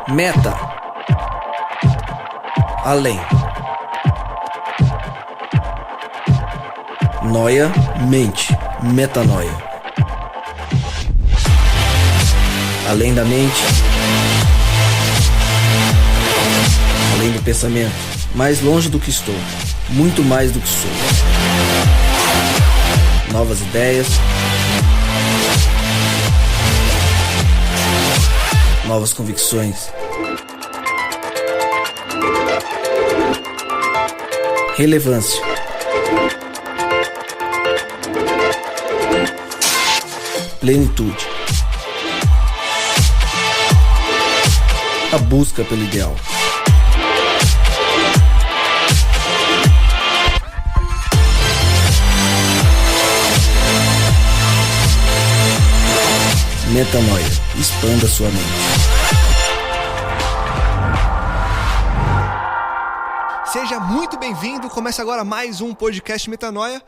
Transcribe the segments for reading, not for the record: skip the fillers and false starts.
Meta. Além. Noia, mente, metanoia. Além da mente, além do pensamento, mais longe do que estou, muito mais do que sou. Novas ideias, novas convicções. Relevância. Plenitude. A busca pelo ideal. Metanoia. Expanda sua mente. Seja muito bem-vindo, começa agora mais um podcast Metanoia,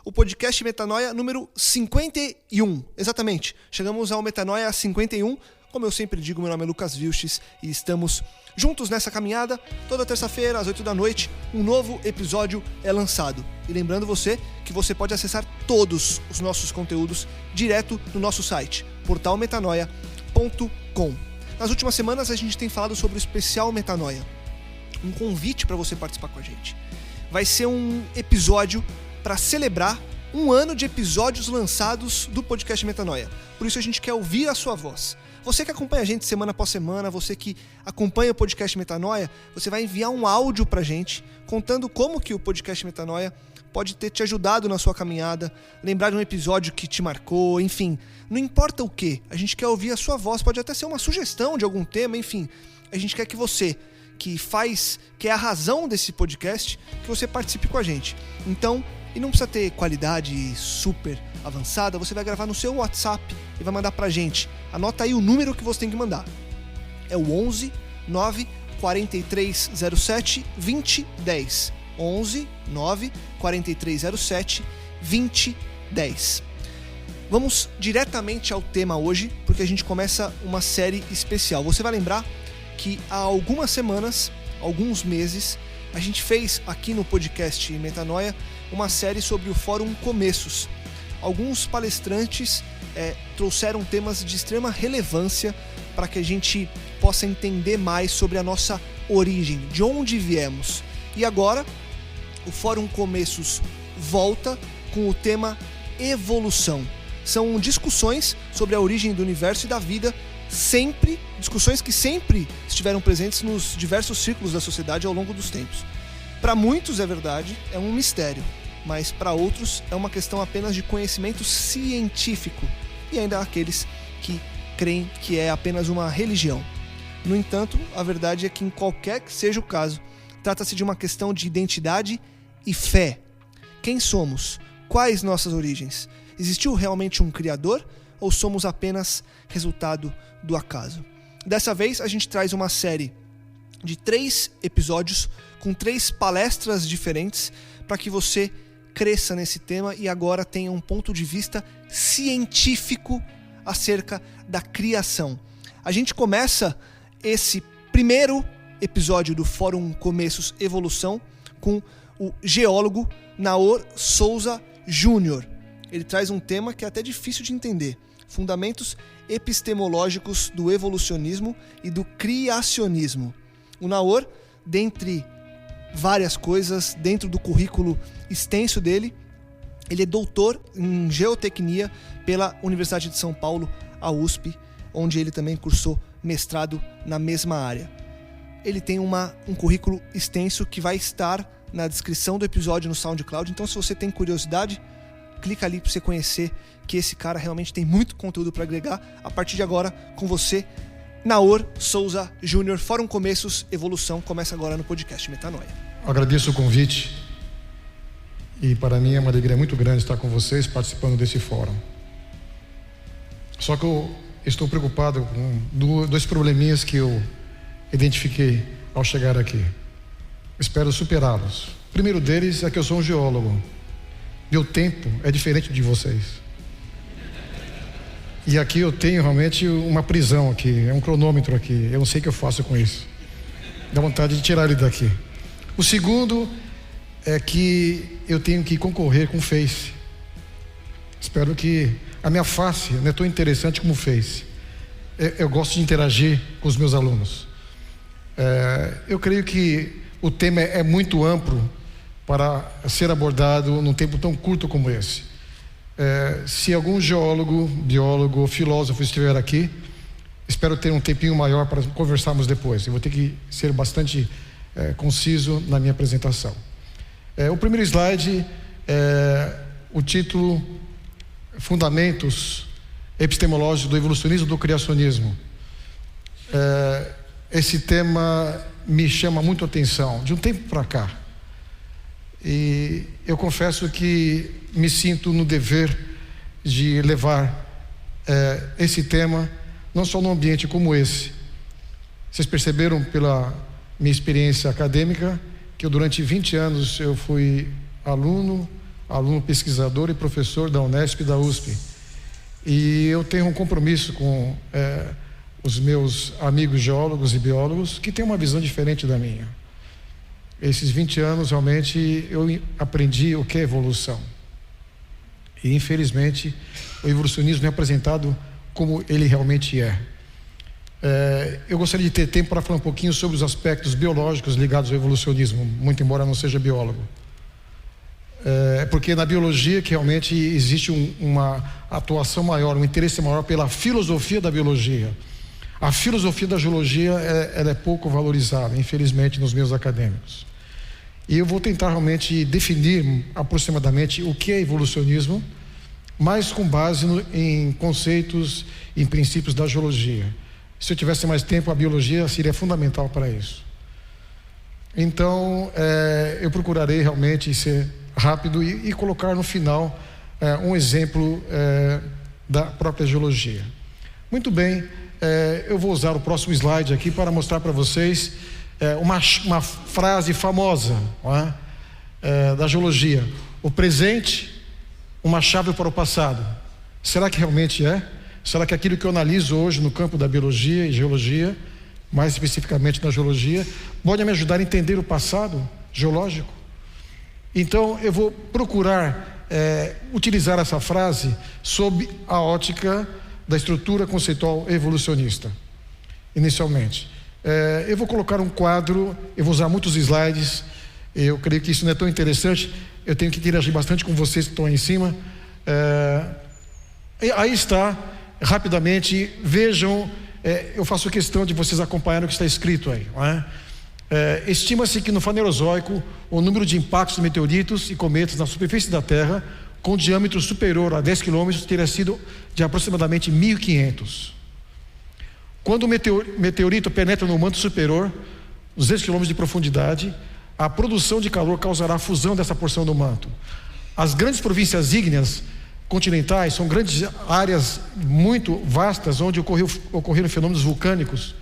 o podcast Metanoia número 51, exatamente, chegamos ao Metanoia 51, como eu sempre digo, meu nome é Lucas Vilches e estamos juntos nessa caminhada, toda terça-feira às 8 da noite, um novo episódio é lançado, e lembrando você que você pode acessar todos os nossos conteúdos direto no nosso site, portalmetanoia.com. Nas últimas semanas a gente tem falado sobre o especial Metanoia, um convite para você participar com a gente. Vai ser um episódio para celebrar um ano de episódios lançados do podcast Metanoia. Por isso a gente quer ouvir a sua voz. Você que acompanha a gente semana após semana, você que acompanha o podcast Metanoia, você vai enviar um áudio pra gente contando como que o podcast Metanoia pode ter te ajudado na sua caminhada, lembrar de um episódio que te marcou, enfim, não importa o que, a gente quer ouvir a sua voz, pode até ser uma sugestão de algum tema, enfim, a gente quer que você, que é a razão desse podcast, que você participe com a gente. Então, e não precisa ter qualidade super avançada, você vai gravar no seu WhatsApp e vai mandar pra gente. Anota aí o número que você tem que mandar. É o 11 9 4307 2010. 11 9 4307 2010. Vamos diretamente ao tema hoje, porque a gente começa uma série especial. Você vai lembrar que há algumas semanas, alguns meses, a gente fez aqui no podcast Metanoia uma série sobre o Fórum Começos. Alguns palestrantes trouxeram temas de extrema relevância para que a gente possa entender mais sobre a nossa origem, de onde viemos. E agora, o Fórum Começos volta com o tema evolução. São discussões sobre a origem do universo e da vida, discussões que sempre estiveram presentes nos diversos círculos da sociedade ao longo dos tempos. Para muitos é verdade, é um mistério, mas para outros é uma questão apenas de conhecimento científico, e ainda há aqueles que creem que é apenas uma religião. No entanto, a verdade é que em qualquer que seja o caso, trata-se de uma questão de identidade e fé. Quem somos? Quais nossas origens? Existiu realmente um Criador ou somos apenas resultado do acaso? Dessa vez a gente traz uma série de 3 episódios com 3 palestras diferentes para que você cresça nesse tema e agora tenha um ponto de vista científico acerca da criação. A gente começa esse primeiro episódio do Fórum Começos Evolução com o geólogo Naor Souza Júnior. Ele traz um tema que é até difícil de entender: fundamentos epistemológicos do evolucionismo e do criacionismo. O Naor, dentre várias coisas, dentro do currículo extenso dele, ele é doutor em geotecnia pela Universidade de São Paulo, a USP, onde ele também cursou mestrado na mesma área. Ele tem um currículo extenso que vai estar na descrição do episódio no SoundCloud, então se você tem curiosidade, clica ali para você conhecer que esse cara realmente tem muito conteúdo para agregar. A partir de agora, com você, Naor Souza Júnior, Fórum Começos Evolução, começa agora no podcast Metanoia. Agradeço o convite e para mim é uma alegria muito grande estar com vocês participando desse fórum. Só que eu estou preocupado com 2 probleminhas que eu identifiquei ao chegar aqui. Espero superá-los. O primeiro deles é que eu sou um geólogo. Meu tempo é diferente de vocês. E aqui eu tenho realmente uma prisão aqui, é um cronômetro aqui. Eu não sei o que eu faço com isso. Dá vontade de tirar ele daqui. O segundo é que eu tenho que concorrer com o Face. Espero que a minha face não é tão interessante como o Face. Eu gosto de interagir com os meus alunos. Eu creio que o tema é muito amplo para ser abordado num tempo tão curto como esse. Se algum geólogo, biólogo ou filósofo estiver aqui, espero ter um tempinho maior para conversarmos depois. Eu vou ter que ser bastante conciso na minha apresentação. O primeiro slide o título Fundamentos Epistemológicos do Evolucionismo e do Criacionismo. Esse tema me chama muito a atenção de um tempo para cá, e eu confesso que me sinto no dever de levar esse tema não só num ambiente como esse. Vocês perceberam pela minha experiência acadêmica que eu, durante 20 anos eu fui aluno pesquisador e professor da Unesp e da USP, e eu tenho um compromisso com os meus amigos geólogos e biólogos que têm uma visão diferente da minha. Esses 20 anos realmente eu aprendi o que é evolução, e infelizmente o evolucionismo é apresentado como ele realmente é. Eu gostaria de ter tempo para falar um pouquinho sobre os aspectos biológicos ligados ao evolucionismo, muito embora não seja biólogo. Porque na biologia que realmente existe uma atuação maior, um interesse maior pela filosofia da biologia. A filosofia da geologia ela é pouco valorizada, infelizmente, nos meios acadêmicos. E eu vou tentar realmente definir aproximadamente o que é evolucionismo, mas com base em conceitos, em princípios da geologia. Se eu tivesse mais tempo, a biologia seria fundamental para isso. Então, eu procurarei realmente ser rápido e colocar no final um exemplo da própria geologia. Muito bem, eu vou usar o próximo slide aqui para mostrar para vocês uma frase famosa, não é? Da geologia: o presente, uma chave para o passado. Será que realmente é? Será que aquilo que eu analiso hoje no campo da biologia e geologia, mais especificamente na geologia, pode me ajudar a entender o passado geológico? Então eu vou procurar utilizar essa frase sob a ótica da estrutura conceitual evolucionista, inicialmente. Eu vou colocar um quadro, eu vou usar muitos slides, eu creio que isso não é tão interessante, eu tenho que interagir bastante com vocês que estão aí em cima. Aí está, rapidamente, vejam, eu faço questão de vocês acompanharem o que está escrito aí, não é? Estima-se que no Fanerozoico o número de impactos de meteoritos e cometas na superfície da Terra com diâmetro superior a 10 km teria sido de aproximadamente 1.500. Quando o meteorito penetra no manto superior, 200 km de profundidade, a produção de calor causará a fusão dessa porção do manto. As grandes províncias ígneas continentais são grandes áreas muito vastas onde ocorreram fenômenos vulcânicos.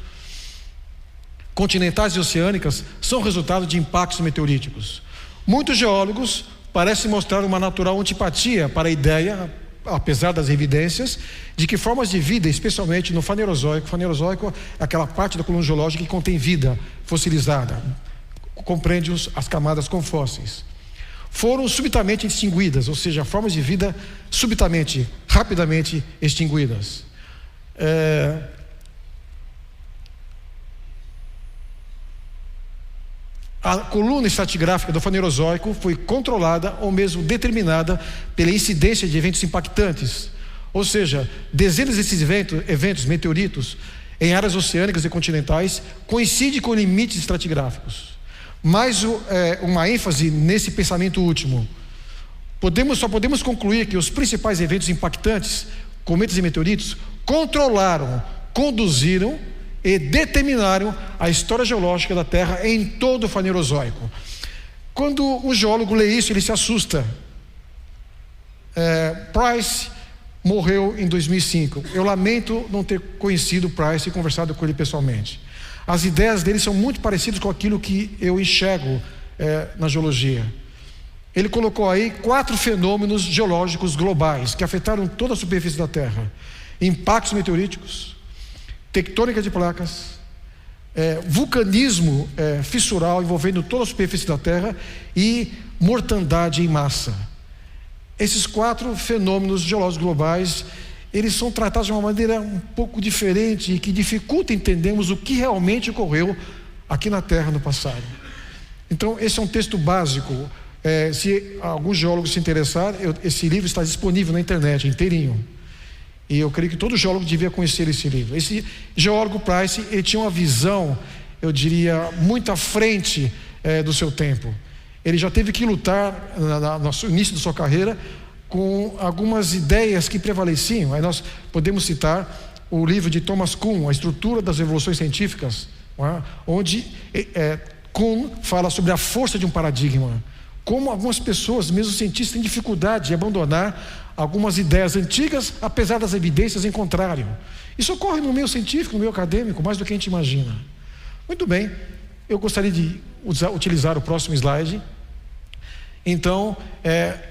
Continentais e oceânicas são resultado de impactos meteoríticos. Muitos geólogos parecem mostrar uma natural antipatia para a ideia, apesar das evidências, de que formas de vida, especialmente no Fanerozoico é aquela parte da coluna geológica que contém vida fossilizada, compreende as camadas com fósseis, foram subitamente extinguidas, ou seja, formas de vida subitamente, rapidamente extinguidas. A coluna estratigráfica do Fanerozoico foi controlada ou mesmo determinada pela incidência de eventos impactantes, ou seja, dezenas desses eventos meteoritos em áreas oceânicas e continentais coincidem com limites estratigráficos. Mais uma ênfase nesse pensamento último: só podemos concluir que os principais eventos impactantes, cometas e meteoritos, controlaram, conduziram e determinaram a história geológica da Terra em todo o Fanerozoico. Quando o geólogo lê isso, ele se assusta. Price morreu em 2005. Eu lamento não ter conhecido Price e conversado com ele pessoalmente. As ideias dele são muito parecidas com aquilo que eu enxergo na geologia. Ele colocou aí 4 fenômenos geológicos globais que afetaram toda a superfície da Terra, impactos meteoríticos, tectônica de placas, vulcanismo fissural envolvendo toda a superfície da Terra e mortandade em massa. Esses 4 fenômenos geológicos globais, eles são tratados de uma maneira um pouco diferente e que dificulta entendermos o que realmente ocorreu aqui na Terra no passado. Então, esse é um texto básico. Se algum geólogo se interessar, esse livro está disponível na internet, inteirinho. E eu creio que todo geólogo devia conhecer esse livro. Esse geólogo Price, ele tinha uma visão, eu diria, muito à frente do seu tempo. Ele já teve que lutar no início da sua carreira com algumas ideias que prevaleciam. Aí nós podemos citar o livro de Thomas Kuhn, A Estrutura das Revoluções Científicas, onde Kuhn fala sobre a força de um paradigma. Como algumas pessoas, mesmo cientistas, têm dificuldade de abandonar algumas ideias antigas, apesar das evidências em contrário. Isso ocorre no meio científico, no meio acadêmico, mais do que a gente imagina. Muito bem, eu gostaria de utilizar o próximo slide. Então,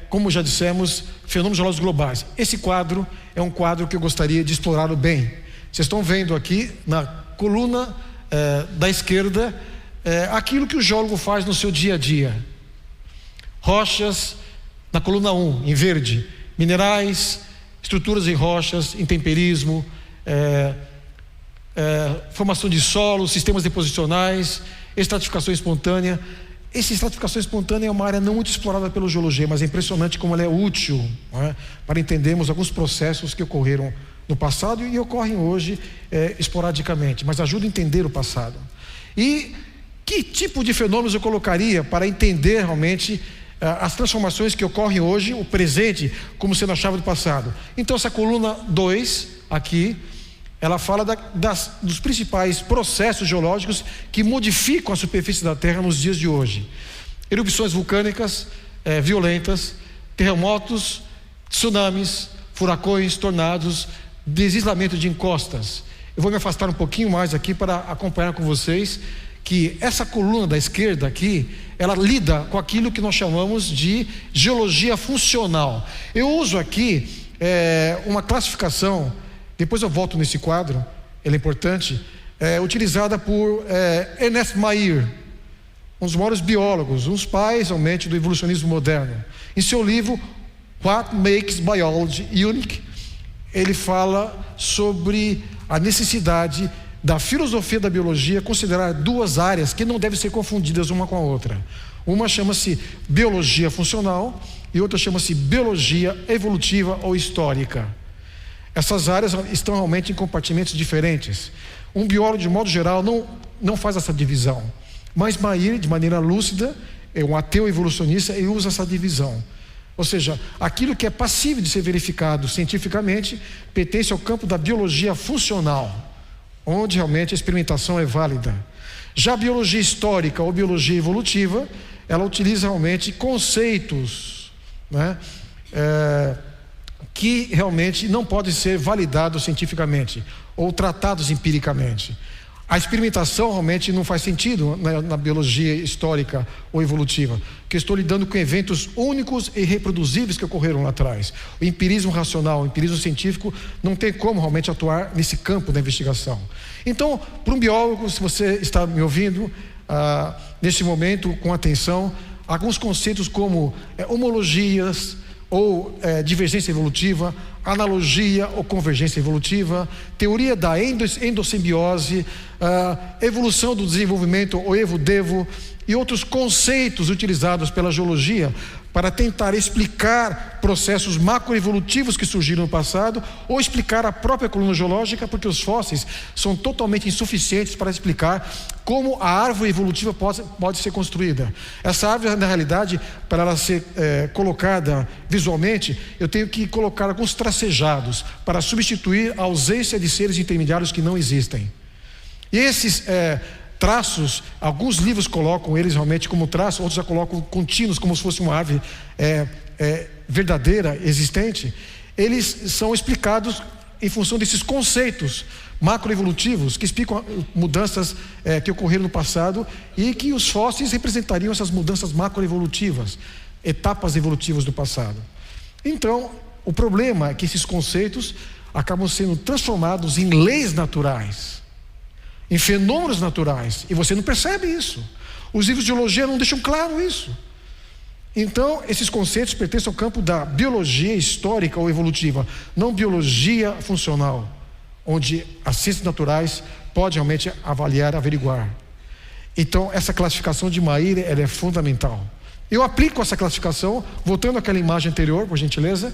como já dissemos, fenômenos geológicos globais. Esse quadro é um quadro que eu gostaria de explorá-lo bem. Vocês estão vendo aqui, na coluna da esquerda, aquilo que o geólogo faz no seu dia a dia. Rochas, na coluna 1, em verde, minerais, estruturas em rochas, intemperismo, formação de solo, sistemas deposicionais, estratificação espontânea. Essa estratificação espontânea é uma área não muito explorada pela geologia, mas é impressionante como ela é útil, para entendermos alguns processos que ocorreram no passado e ocorrem hoje esporadicamente, mas ajuda a entender o passado. E que tipo de fenômenos eu colocaria para entender realmente as transformações que ocorrem hoje, o presente, como sendo a chave do passado? Então essa coluna 2 aqui, ela fala dos principais processos geológicos que modificam a superfície da Terra nos dias de hoje. Erupções vulcânicas violentas, terremotos, tsunamis, furacões, tornados, deslizamento de encostas. Eu vou me afastar um pouquinho mais aqui para acompanhar com vocês que essa coluna da esquerda aqui, ela lida com aquilo que nós chamamos de geologia funcional. Eu uso aqui uma classificação, depois eu volto nesse quadro, ela é importante, utilizada por Ernest Mayr, um dos maiores biólogos, um dos pais realmente do evolucionismo moderno. Em seu livro What Makes Biology Unique, ele fala sobre a necessidade da filosofia da biologia considerar 2 áreas que não devem ser confundidas uma com a outra. Uma chama-se biologia funcional e outra chama-se biologia evolutiva ou histórica. Essas áreas estão realmente em compartimentos diferentes. Um biólogo, de modo geral, não faz essa divisão, mas Mayr, de maneira lúcida, um ateu evolucionista, ele usa essa divisão. Ou seja, aquilo que é passível de ser verificado cientificamente pertence ao campo da biologia funcional, onde realmente a experimentação é válida. Já a biologia histórica ou biologia evolutiva, ela utiliza realmente conceitos, que realmente não podem ser validados cientificamente ou tratados empiricamente. A experimentação realmente não faz sentido na biologia histórica ou evolutiva, porque estou lidando com eventos únicos e reproduzíveis que ocorreram lá atrás. O empirismo racional, o empirismo científico não tem como realmente atuar nesse campo da investigação. Então, para um biólogo, se você está me ouvindo neste momento com atenção, alguns conceitos como homologias ou divergência evolutiva, analogia ou convergência evolutiva, teoria da endossimbiose, evolução do desenvolvimento ou evo-devo e outros conceitos utilizados pela geologia para tentar explicar processos macroevolutivos que surgiram no passado ou explicar a própria coluna geológica, porque os fósseis são totalmente insuficientes para explicar como a árvore evolutiva pode ser construída. Essa árvore, na realidade, para ela ser colocada visualmente, eu tenho que colocar alguns tracejados para substituir a ausência de seres intermediários que não existem. E esses traços, alguns livros colocam eles realmente como traços, outros já colocam contínuos, como se fosse uma árvore verdadeira, existente. Eles são explicados em função desses conceitos macroevolutivos que explicam mudanças que ocorreram no passado e que os fósseis representariam essas mudanças macroevolutivas, etapas evolutivas do passado. Então, o problema é que esses conceitos acabam sendo transformados em leis naturais, em fenômenos naturais, e você não percebe isso. Os livros de geologia não deixam claro isso. Então, esses conceitos pertencem ao campo da biologia histórica ou evolutiva, não biologia funcional, onde as ciências naturais podem realmente avaliar, averiguar. Então, essa classificação de Mayer, ela é fundamental. Eu aplico essa classificação, voltando àquela imagem anterior, por gentileza,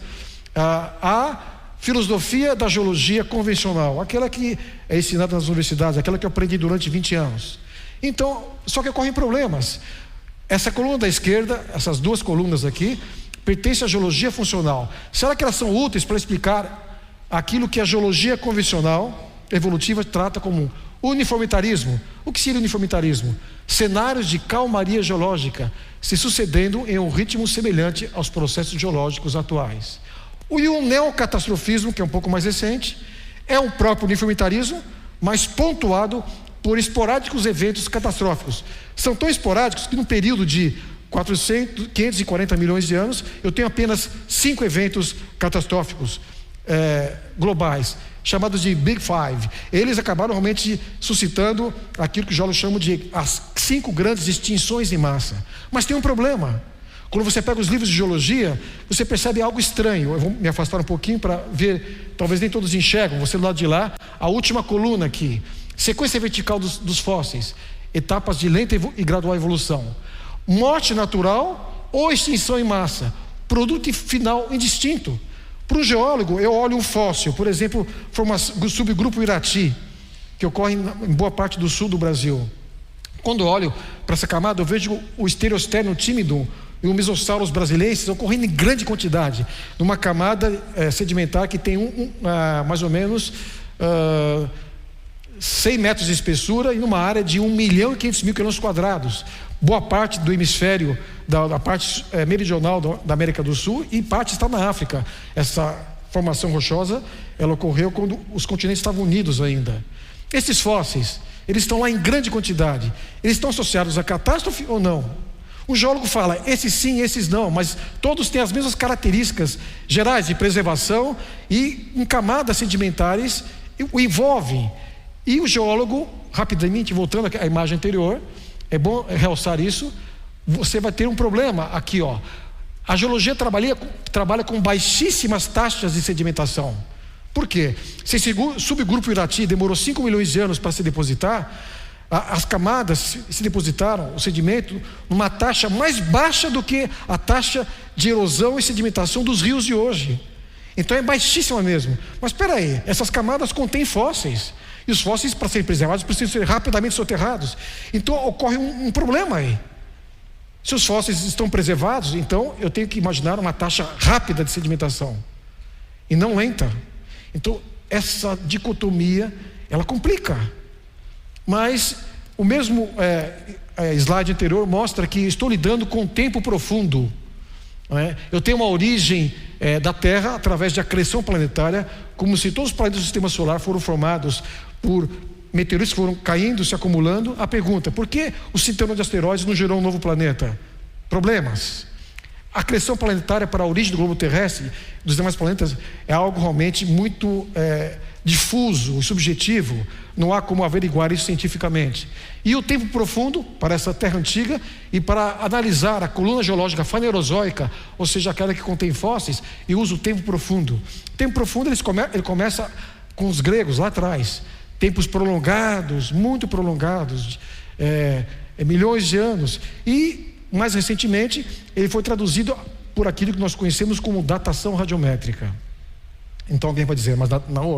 a filosofia da geologia convencional, aquela que é ensinada nas universidades, aquela que eu aprendi durante 20 anos. Então, só que ocorrem problemas. Essa coluna da esquerda, essas duas colunas aqui, pertencem à geologia funcional. Será que elas são úteis para explicar aquilo que a geologia convencional, evolutiva, trata como uniformitarismo? O que seria uniformitarismo? Cenários de calmaria geológica se sucedendo em um ritmo semelhante aos processos geológicos atuais. E o neocatastrofismo, que é um pouco mais recente, é um próprio uniformitarismo, mas pontuado por esporádicos eventos catastróficos. São tão esporádicos que num período de 540 milhões de anos, eu tenho apenas 5 eventos catastróficos globais, chamados de Big Five. Eles acabaram realmente suscitando aquilo que os geólogos chamam de as 5 grandes extinções em massa. Mas tem um problema. Quando você pega os livros de geologia, você percebe algo estranho. Eu vou me afastar um pouquinho para ver, talvez nem todos enxergam, você do lado de lá, a última coluna aqui. Sequência vertical dos fósseis, etapas de lenta e gradual evolução. Morte natural ou extinção em massa, produto final indistinto. Para o geólogo, eu olho um fóssil, por exemplo, subgrupo Irati, que ocorre em boa parte do sul do Brasil. Quando eu olho para essa camada, eu vejo o Stereosternum timidum e o Mesosaurus brasileirensis ocorrendo em grande quantidade, numa camada sedimentar que tem mais ou menos 100 metros de espessura e numa área de 1.500.000 km². Boa parte do hemisfério, da parte meridional da América do Sul, e parte está na África. Essa formação rochosa, ela ocorreu quando os continentes estavam unidos ainda. Esses fósseis, eles estão lá em grande quantidade. Eles estão associados à catástrofe ou não? O geólogo fala, esses sim, esses não, mas todos têm as mesmas características gerais de preservação e em camadas sedimentares o envolvem. E o geólogo, rapidamente, voltando à imagem anterior, é bom realçar isso, você vai ter um problema aqui, ó. A geologia trabalha com baixíssimas taxas de sedimentação. Por quê? Se esse subgrupo Irati demorou 5 milhões de anos para se depositar, as camadas se depositaram, o sedimento, numa taxa mais baixa do que a taxa de erosão e sedimentação dos rios de hoje. Então é baixíssima mesmo. Mas espera aí, essas camadas contêm fósseis. E os fósseis, para serem preservados, precisam ser rapidamente soterrados. Então ocorre um problema aí. Se os fósseis estão preservados, então eu tenho que imaginar uma taxa rápida de sedimentação e não lenta. Então essa dicotomia, ela complica. Mas o mesmo slide anterior mostra que estou lidando com o tempo profundo. Eu tenho uma origem da Terra através de acreção planetária, como se todos os planetas do sistema solar foram formados por meteoritos que foram caindo, se acumulando. A pergunta, por que o cinturão de asteroides não gerou um novo planeta? Problemas. A acreção planetária para a origem do globo terrestre, dos demais planetas, é algo realmente muito difuso e subjetivo. Não há como averiguar isso cientificamente. E o tempo profundo para essa Terra antiga, e para analisar a coluna geológica fanerozoica, ou seja, aquela que contém fósseis, e usa o tempo profundo. O tempo profundo ele começa com os gregos lá atrás. Tempos prolongados, muito prolongados, milhões de anos. E mais recentemente ele foi traduzido por aquilo que nós conhecemos como datação radiométrica. Então alguém vai dizer, mas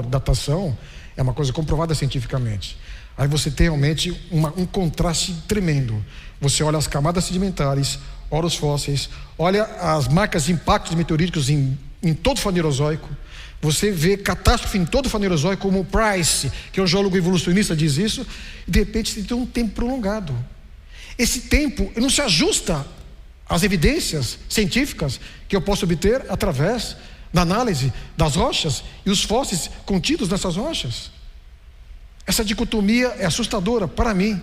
datação é uma coisa comprovada cientificamente. Aí você tem realmente um contraste tremendo. Você olha as camadas sedimentares, olha os fósseis, olha as marcas de impactos meteoríticos em todo o Fanerozoico. Você vê catástrofe em todo o Fanerozoico, como o Price, que é um geólogo evolucionista, diz isso, e de repente você tem um tempo prolongado. Esse tempo não se ajusta às evidências científicas que eu posso obter através da análise das rochas e os fósseis contidos nessas rochas. Essa dicotomia é assustadora para mim,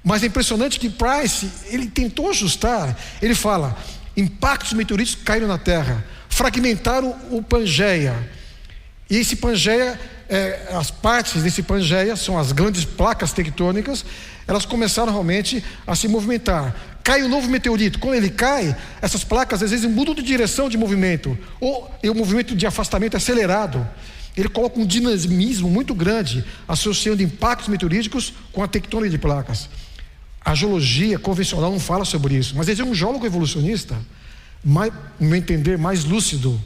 mas é impressionante que Price, ele tentou ajustar. Ele fala, impactos meteoríticos caíram na Terra, fragmentaram o Pangeia E esse Pangeia, as partes desse Pangeia são as grandes placas tectônicas, elas começaram realmente a se movimentar. Cai um novo meteorito. Quando ele cai, essas placas às vezes mudam de direção de movimento, ou o movimento de afastamento é acelerado. Ele coloca um dinamismo muito grande, associando impactos meteoríticos com a tectônica de placas. A geologia convencional não fala sobre isso, mas existe um geólogo evolucionista, no meu entender, mais lúcido.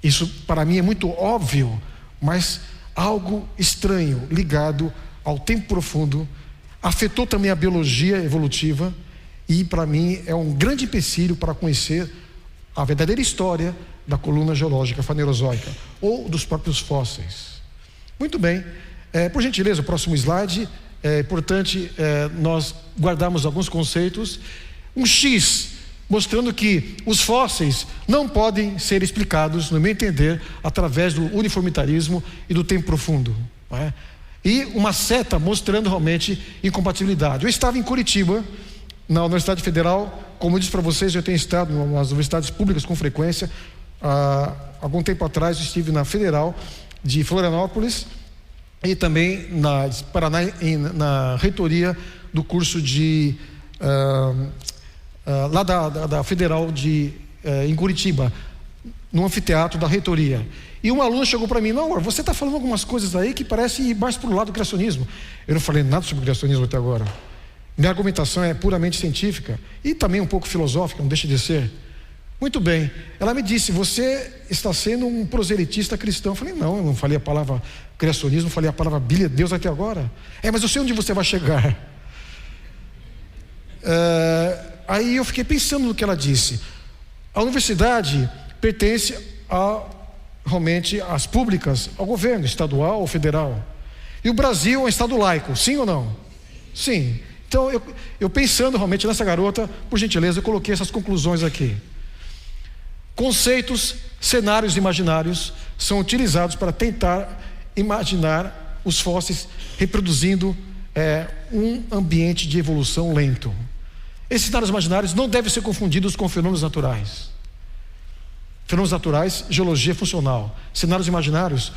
Isso para mim é muito óbvio, mas algo estranho ligado ao tempo profundo afetou também a biologia evolutiva, e para mim é um grande empecilho para conhecer a verdadeira história da coluna geológica fanerozoica ou dos próprios fósseis. Muito bem, por gentileza, o próximo slide. É importante nós guardarmos alguns conceitos. Um X mostrando que os fósseis não podem ser explicados, no meu entender, através do uniformitarismo e do tempo profundo, não é? E uma seta mostrando realmente incompatibilidade. Eu estava em Curitiba, na Universidade Federal. Como eu disse para vocês, eu tenho estado nas universidades públicas com frequência. Algum tempo atrás eu estive na Federal de Florianópolis e também na Paraná, na reitoria do curso de lá da Federal em Curitiba, no anfiteatro da reitoria. E uma aluna chegou para mim: não, você está falando algumas coisas aí que parece ir mais para o lado do criacionismo. Eu não falei nada sobre criacionismo até agora. Minha argumentação é puramente científica e também um pouco filosófica, não deixa de ser. Muito bem, ela me disse: você está sendo um proselitista cristão. Eu falei: não, eu não falei a palavra criacionismo, falei a palavra Bíblia de Deus até agora. Mas eu sei onde você vai chegar. Aí eu fiquei pensando no que ela disse. A universidade pertence realmente às públicas, ao governo estadual ou federal. E o Brasil é um estado laico, sim ou não? Sim. Então eu pensando realmente nessa garota, por gentileza, eu coloquei essas conclusões aqui. Conceitos, cenários imaginários são utilizados para tentar imaginar os fósseis reproduzindo um ambiente de evolução lento. Esses cenários imaginários não devem ser confundidos com fenômenos naturais. Fenômenos naturais, geologia funcional. Cenários imaginários,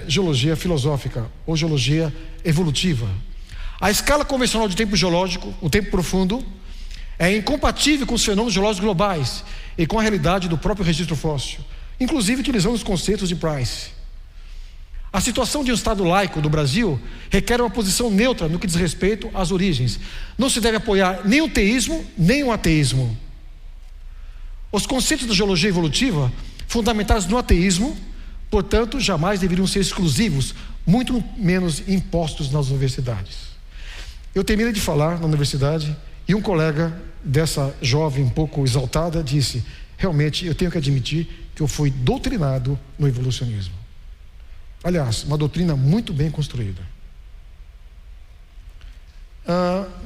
geologia filosófica ou geologia evolutiva. A escala convencional de tempo geológico, o tempo profundo, é incompatível com os fenômenos geológicos globais e com a realidade do próprio registro fóssil, inclusive utilizando os conceitos de Price. A situação de um estado laico do Brasil requer uma posição neutra no que diz respeito às origens. Não se deve apoiar nem o teísmo, nem o ateísmo. Os conceitos da geologia evolutiva, fundamentados no ateísmo, portanto, jamais deveriam ser exclusivos, muito menos impostos nas universidades. Eu terminei de falar na universidade e um colega dessa jovem um pouco exaltada disse: realmente eu tenho que admitir que eu fui doutrinado no evolucionismo. Aliás, uma doutrina muito bem construída.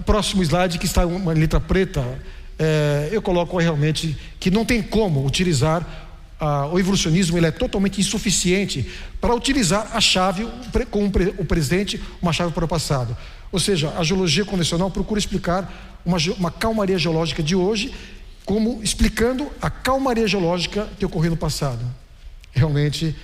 Próximo slide, que está uma letra preta, eu coloco realmente que não tem como utilizar o evolucionismo. Ele é totalmente insuficiente para utilizar a chave com o presente, uma chave para o passado. Ou seja, a geologia convencional procura explicar uma calmaria geológica de hoje como explicando a calmaria geológica que ocorreu no passado. Realmente,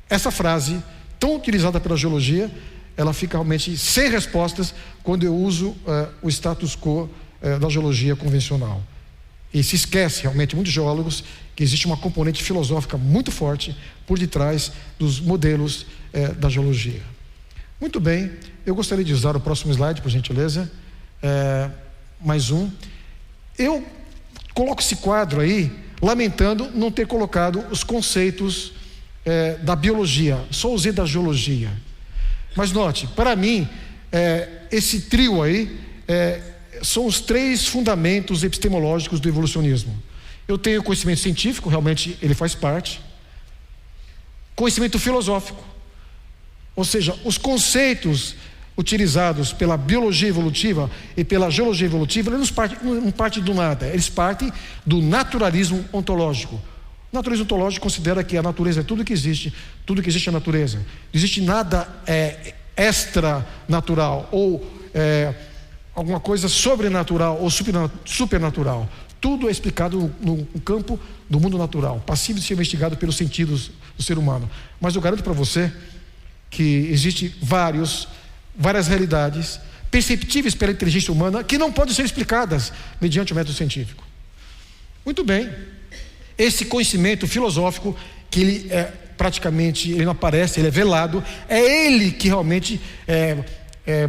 essa frase tão utilizada pela geologia, ela fica realmente sem respostas quando eu uso o status quo da geologia convencional. E se esquece realmente, muitos geólogos, que existe uma componente filosófica muito forte por detrás dos modelos da geologia. Muito bem, eu gostaria de usar o próximo slide, por gentileza. Mais um. Eu coloco esse quadro aí, lamentando não ter colocado os conceitos da biologia, só usei da geologia. Mas note, para mim, esse trio aí são os 3 fundamentos epistemológicos do evolucionismo. Eu tenho conhecimento científico, realmente ele faz parte. Conhecimento filosófico, ou seja, os conceitos utilizados pela biologia evolutiva e pela geologia evolutiva, eles não partem do nada, eles partem do naturalismo ontológico. O naturalismo ontológico considera que a natureza é tudo que existe é natureza. Não existe nada extranatural ou alguma coisa sobrenatural ou supernatural. Tudo é explicado no campo do mundo natural, passível de ser investigado pelos sentidos do ser humano. Mas eu garanto para você que existe várias realidades perceptíveis pela inteligência humana que não podem ser explicadas mediante o método científico. Muito bem. Esse conhecimento filosófico, que ele praticamente ele não aparece, ele é velado, é ele que realmente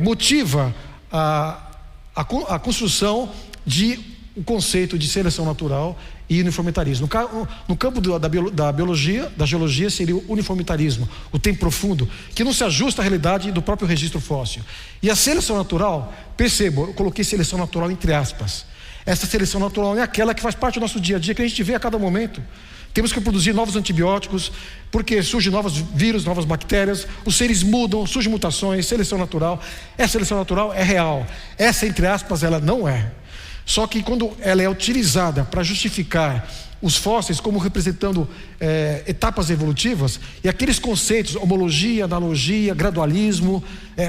motiva a construção de o conceito de seleção natural e uniformitarismo. No campo da biologia, da geologia, seria o uniformitarismo, o tempo profundo, que não se ajusta à realidade do próprio registro fóssil. E a seleção natural, percebo, eu coloquei seleção natural entre aspas. Essa seleção natural é aquela que faz parte do nosso dia a dia, que a gente vê a cada momento. Temos que produzir novos antibióticos, porque surgem novos vírus, novas bactérias, os seres mudam, surgem mutações, seleção natural. Essa seleção natural é real. Essa, entre aspas, ela não é. Só que quando ela é utilizada para justificar os fósseis como representando etapas evolutivas, e aqueles conceitos, homologia, analogia, gradualismo,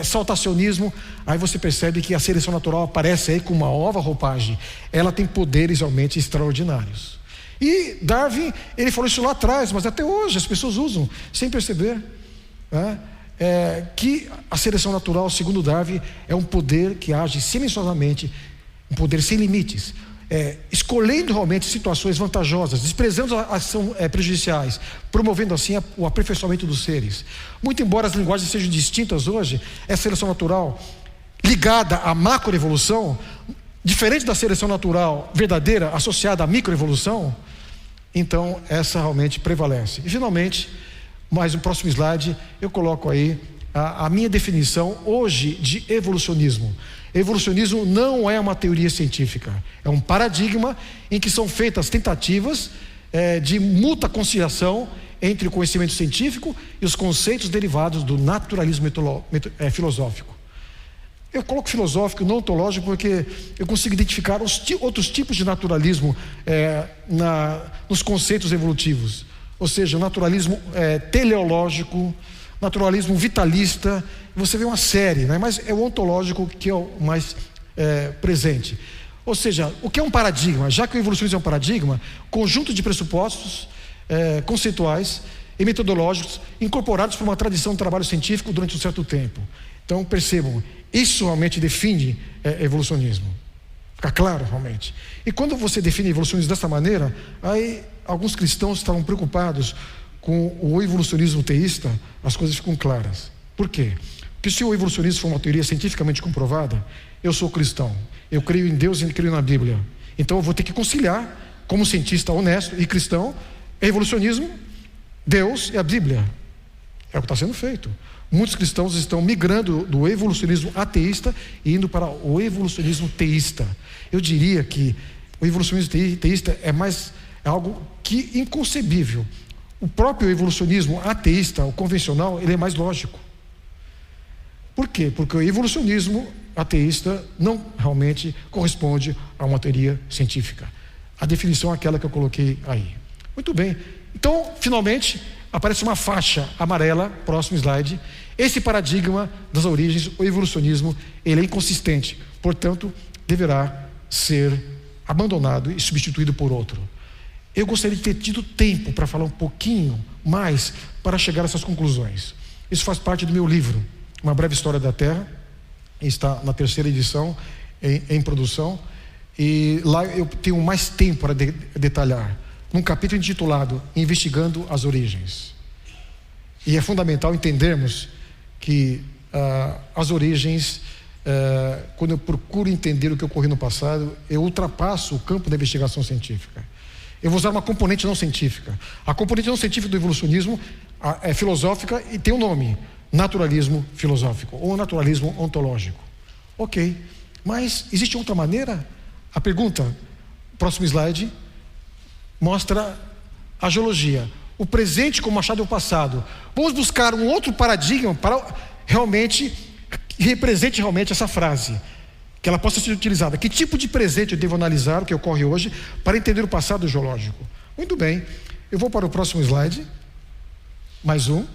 saltacionismo, aí você percebe que a seleção natural aparece aí com uma nova roupagem. Ela tem poderes realmente extraordinários. E Darwin, ele falou isso lá atrás, mas até hoje as pessoas usam, sem perceber, né? Que a seleção natural, segundo Darwin, é um poder que age silenciosamente, um poder sem limites, escolhendo realmente situações vantajosas, desprezando as ação prejudiciais, promovendo assim o aperfeiçoamento dos seres. Muito embora as linguagens sejam distintas hoje, essa seleção natural ligada à macroevolução, diferente da seleção natural verdadeira associada à microevolução, então essa realmente prevalece. E finalmente, mais no próximo slide, eu coloco aí a minha definição hoje de evolucionismo. Evolucionismo não é uma teoria científica, é um paradigma em que são feitas tentativas de mútua conciliação entre o conhecimento científico e os conceitos derivados do naturalismo filosófico. Eu coloco filosófico, não ontológico, porque eu consigo identificar outros tipos de naturalismo nos conceitos evolutivos, ou seja, o naturalismo teleológico, naturalismo vitalista. Você vê uma série, né? Mas é o ontológico que é o mais presente. Ou seja, o que é um paradigma? Já que o evolucionismo é um paradigma, conjunto de pressupostos conceituais e metodológicos incorporados por uma tradição de trabalho científico durante um certo tempo. Então percebam, isso realmente define evolucionismo. Fica claro realmente. E quando você define evolucionismo dessa maneira, aí alguns cristãos estavam preocupados com o evolucionismo teísta, as coisas ficam claras. Por quê? Porque se o evolucionismo for uma teoria cientificamente comprovada, eu sou cristão, eu creio em Deus e creio na Bíblia. Então eu vou ter que conciliar, como cientista honesto e cristão, evolucionismo, Deus e a Bíblia. É o que está sendo feito. Muitos cristãos estão migrando do evolucionismo ateísta e indo para o evolucionismo teísta. Eu diria que o evolucionismo teísta é algo que inconcebível. O próprio evolucionismo ateísta, o convencional, ele é mais lógico. Por quê? Porque o evolucionismo ateísta não realmente corresponde a uma teoria científica. A definição é aquela que eu coloquei aí. Muito bem. Então, finalmente, aparece uma faixa amarela, próximo slide. Esse paradigma das origens, o evolucionismo, ele é inconsistente. Portanto, deverá ser abandonado e substituído por outro. Eu gostaria de ter tido tempo para falar um pouquinho mais para chegar a essas conclusões. Isso faz parte do meu livro, Uma Breve História da Terra. Está na 3ª edição, em produção. E lá eu tenho mais tempo para detalhar. Num capítulo intitulado Investigando as Origens. E é fundamental entendermos que as origens, quando eu procuro entender o que ocorreu no passado, eu ultrapasso o campo da investigação científica. Eu vou usar uma componente não científica. A componente não científica do evolucionismo é filosófica e tem um nome: naturalismo filosófico ou naturalismo ontológico. Ok, mas existe outra maneira? A pergunta, próximo slide, mostra a geologia, o presente como achado do passado. Vamos buscar um outro paradigma para realmente que represente realmente essa frase, que ela possa ser utilizada. Que tipo de presente eu devo analisar, o que ocorre hoje, para entender o passado geológico? Muito bem, eu vou para o próximo slide. Mais um.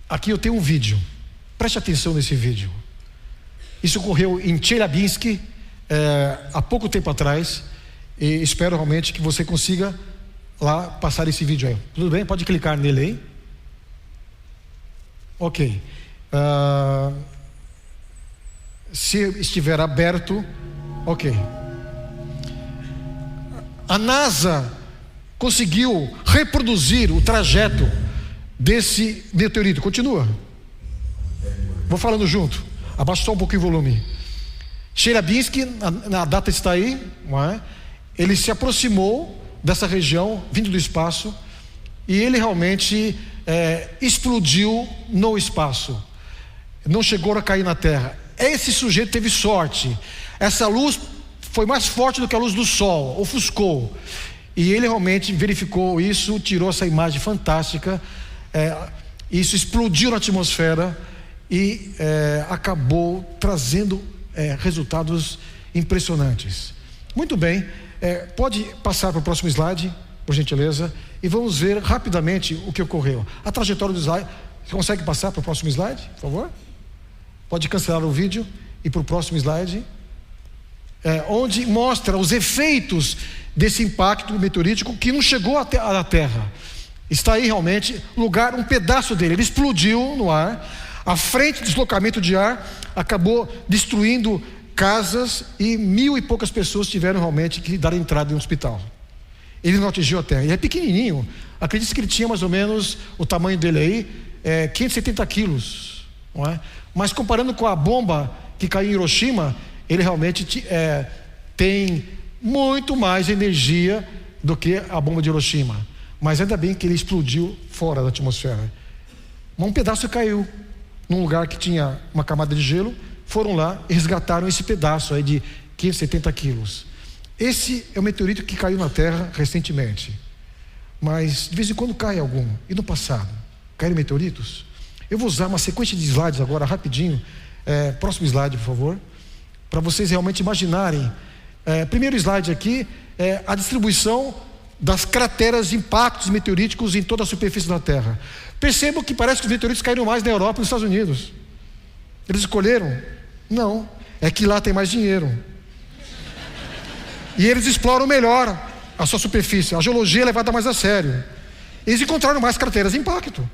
Aqui eu tenho um vídeo. Preste atenção nesse vídeo. Isso ocorreu em Chelyabinsk, há pouco tempo atrás, e espero realmente que você consiga lá passar esse vídeo aí. Tudo bem? Pode clicar nele aí. Ok. Se estiver aberto, ok. A NASA conseguiu reproduzir o trajeto desse meteorito. Continua. Vou falando junto. Abaixa só um pouquinho o volume. Chelyabinsk, a data está aí, não é? Ele se aproximou dessa região, vindo do espaço, e ele realmente explodiu no espaço. Não chegou a cair na Terra. Esse sujeito teve sorte. Essa luz foi mais forte do que a luz do Sol, ofuscou. E ele realmente verificou isso, tirou essa imagem fantástica. Isso explodiu na atmosfera e acabou trazendo resultados impressionantes. Muito bem, pode passar para o próximo slide, por gentileza, e vamos ver rapidamente o que ocorreu. A trajetória do slide. Você consegue passar para o próximo slide, por favor? Pode cancelar o vídeo e para o próximo slide, onde mostra os efeitos desse impacto meteorítico que não chegou à Terra. Está aí realmente um pedaço dele. Ele explodiu no ar. A frente de deslocamento de ar acabou destruindo casas e 1.000 e poucas pessoas tiveram realmente que dar entrada em um hospital. Ele não atingiu a Terra. Ele é pequenininho. Acredito que ele tinha mais ou menos o tamanho dele aí, 570 quilos, não é? Mas comparando com a bomba que caiu em Hiroshima, ele realmente tem muito mais energia do que a bomba de Hiroshima. Mas ainda bem que ele explodiu fora da atmosfera. Um pedaço caiu num lugar que tinha uma camada de gelo. Foram lá e resgataram esse pedaço aí de 570 quilos. Esse é o meteorito que caiu na Terra recentemente. Mas de vez em quando cai algum. E no passado? Caíram meteoritos? Eu vou usar uma sequência de slides agora, rapidinho. Próximo slide, por favor. Para vocês realmente imaginarem. Primeiro slide aqui é a distribuição das crateras de impactos meteoríticos em toda a superfície da Terra. Percebam que parece que os meteoritos caíram mais na Europa e nos Estados Unidos. Eles escolheram? Não. É que lá tem mais dinheiro. E eles exploram melhor a sua superfície. A geologia é levada mais a sério. Eles encontraram mais crateras de impacto.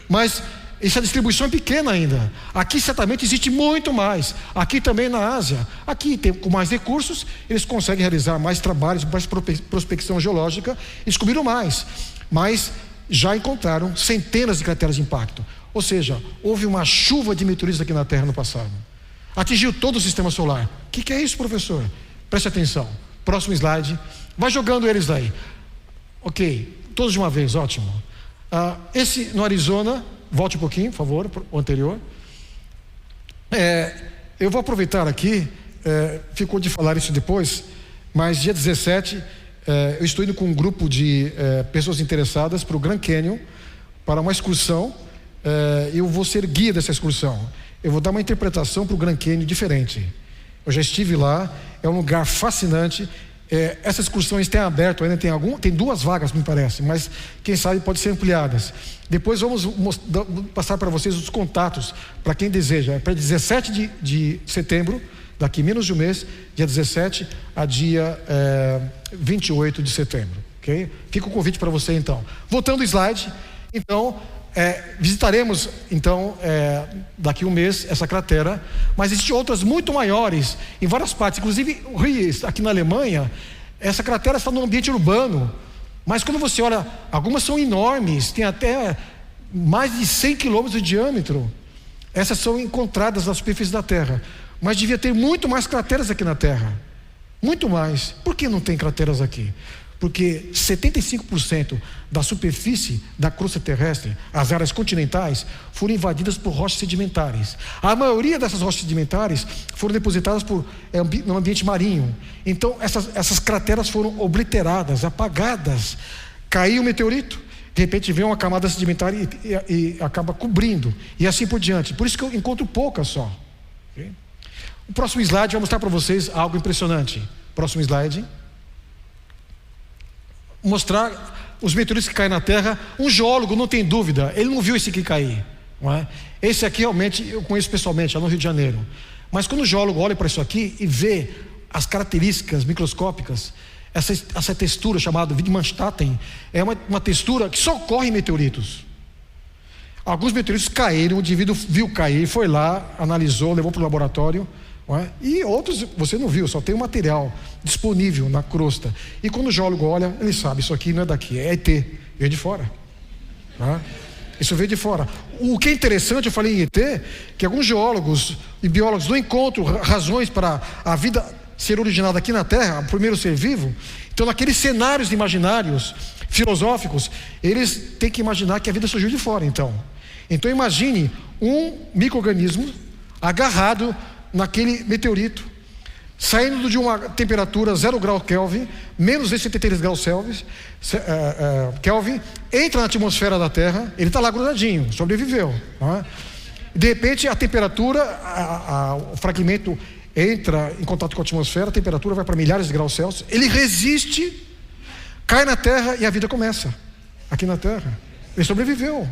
Mas essa distribuição é pequena ainda. Aqui certamente existe muito mais. Aqui também na Ásia. Aqui com mais recursos, eles conseguem realizar mais trabalhos, mais prospecção geológica e descobriram mais. Mas já encontraram centenas de crateras de impacto. Ou seja, houve uma chuva de meteoritos aqui na Terra no passado. Atingiu todo o sistema solar. O que é isso, professor? Preste atenção. Próximo slide. Vai jogando eles daí. Ok, todos de uma vez, ótimo. Esse no Arizona, volte um pouquinho, por favor, o anterior. Eu vou aproveitar aqui, ficou de falar isso depois, mas dia 17, eu estou indo com um grupo de pessoas interessadas para o Grand Canyon, para uma excursão. Eu vou ser guia dessa excursão. Eu vou dar uma interpretação para o Grand Canyon diferente. Eu já estive lá, é um lugar fascinante. Essas excursões têm aberto, ainda tem 2 vagas, me parece, mas quem sabe pode ser ampliadas. Depois vamos passar para vocês os contatos para quem deseja. É para 17 de setembro, daqui menos de um mês, dia 17 a dia 28 de setembro, ok? Fica o convite para você então. Voltando ao slide, então visitaremos então daqui um mês essa cratera, mas existem outras muito maiores em várias partes, inclusive o Ries, aqui na Alemanha. Essa cratera está no ambiente urbano, mas quando você olha, algumas são enormes, tem até mais de 100 quilômetros de diâmetro. Essas são encontradas na superfície da Terra, mas devia ter muito mais crateras aqui na Terra, muito mais. Por que não tem crateras aqui? Porque 75% da superfície da crosta terrestre, as áreas continentais, foram invadidas por rochas sedimentares. A maioria dessas rochas sedimentares foram depositadas no ambiente marinho. Então essas crateras foram obliteradas, apagadas. Caiu um meteorito, de repente vem uma camada sedimentar e acaba cobrindo, e assim por diante. Por isso que eu encontro poucas só. Okay? O próximo slide vai mostrar para vocês algo impressionante. Próximo slide. Mostrar os meteoritos que caem na Terra. Um geólogo, não tem dúvida, ele não viu esse aqui cair, não é? Esse aqui realmente eu conheço pessoalmente, lá no Rio de Janeiro. Mas quando o geólogo olha para isso aqui e vê as características microscópicas, essa textura chamada Wittmann-Staten é uma textura que só ocorre em meteoritos. Alguns meteoritos caíram, o indivíduo viu cair, foi lá, analisou, levou para o laboratório, não é? E outros você não viu, só tem o material disponível na crosta. E quando o geólogo olha, ele sabe, isso aqui não é daqui, é ET, veio de fora, não é? Isso veio de fora. O que é interessante, eu falei em ET, que alguns geólogos e biólogos não encontram razões para a vida ser originada aqui na Terra, o primeiro ser vivo. Então, naqueles cenários imaginários, filosóficos, eles têm que imaginar que a vida surgiu de fora. Então imagine um micro-organismo agarrado naquele meteorito, saindo de uma temperatura 0 grau Kelvin, menos 73 graus Kelvin, entra na atmosfera da Terra, ele está lá grudadinho, sobreviveu, não é? De repente a temperatura, o fragmento entra em contato com a atmosfera, a temperatura vai para milhares de graus Celsius, ele resiste, cai na Terra e a vida começa aqui na Terra. Ele sobreviveu.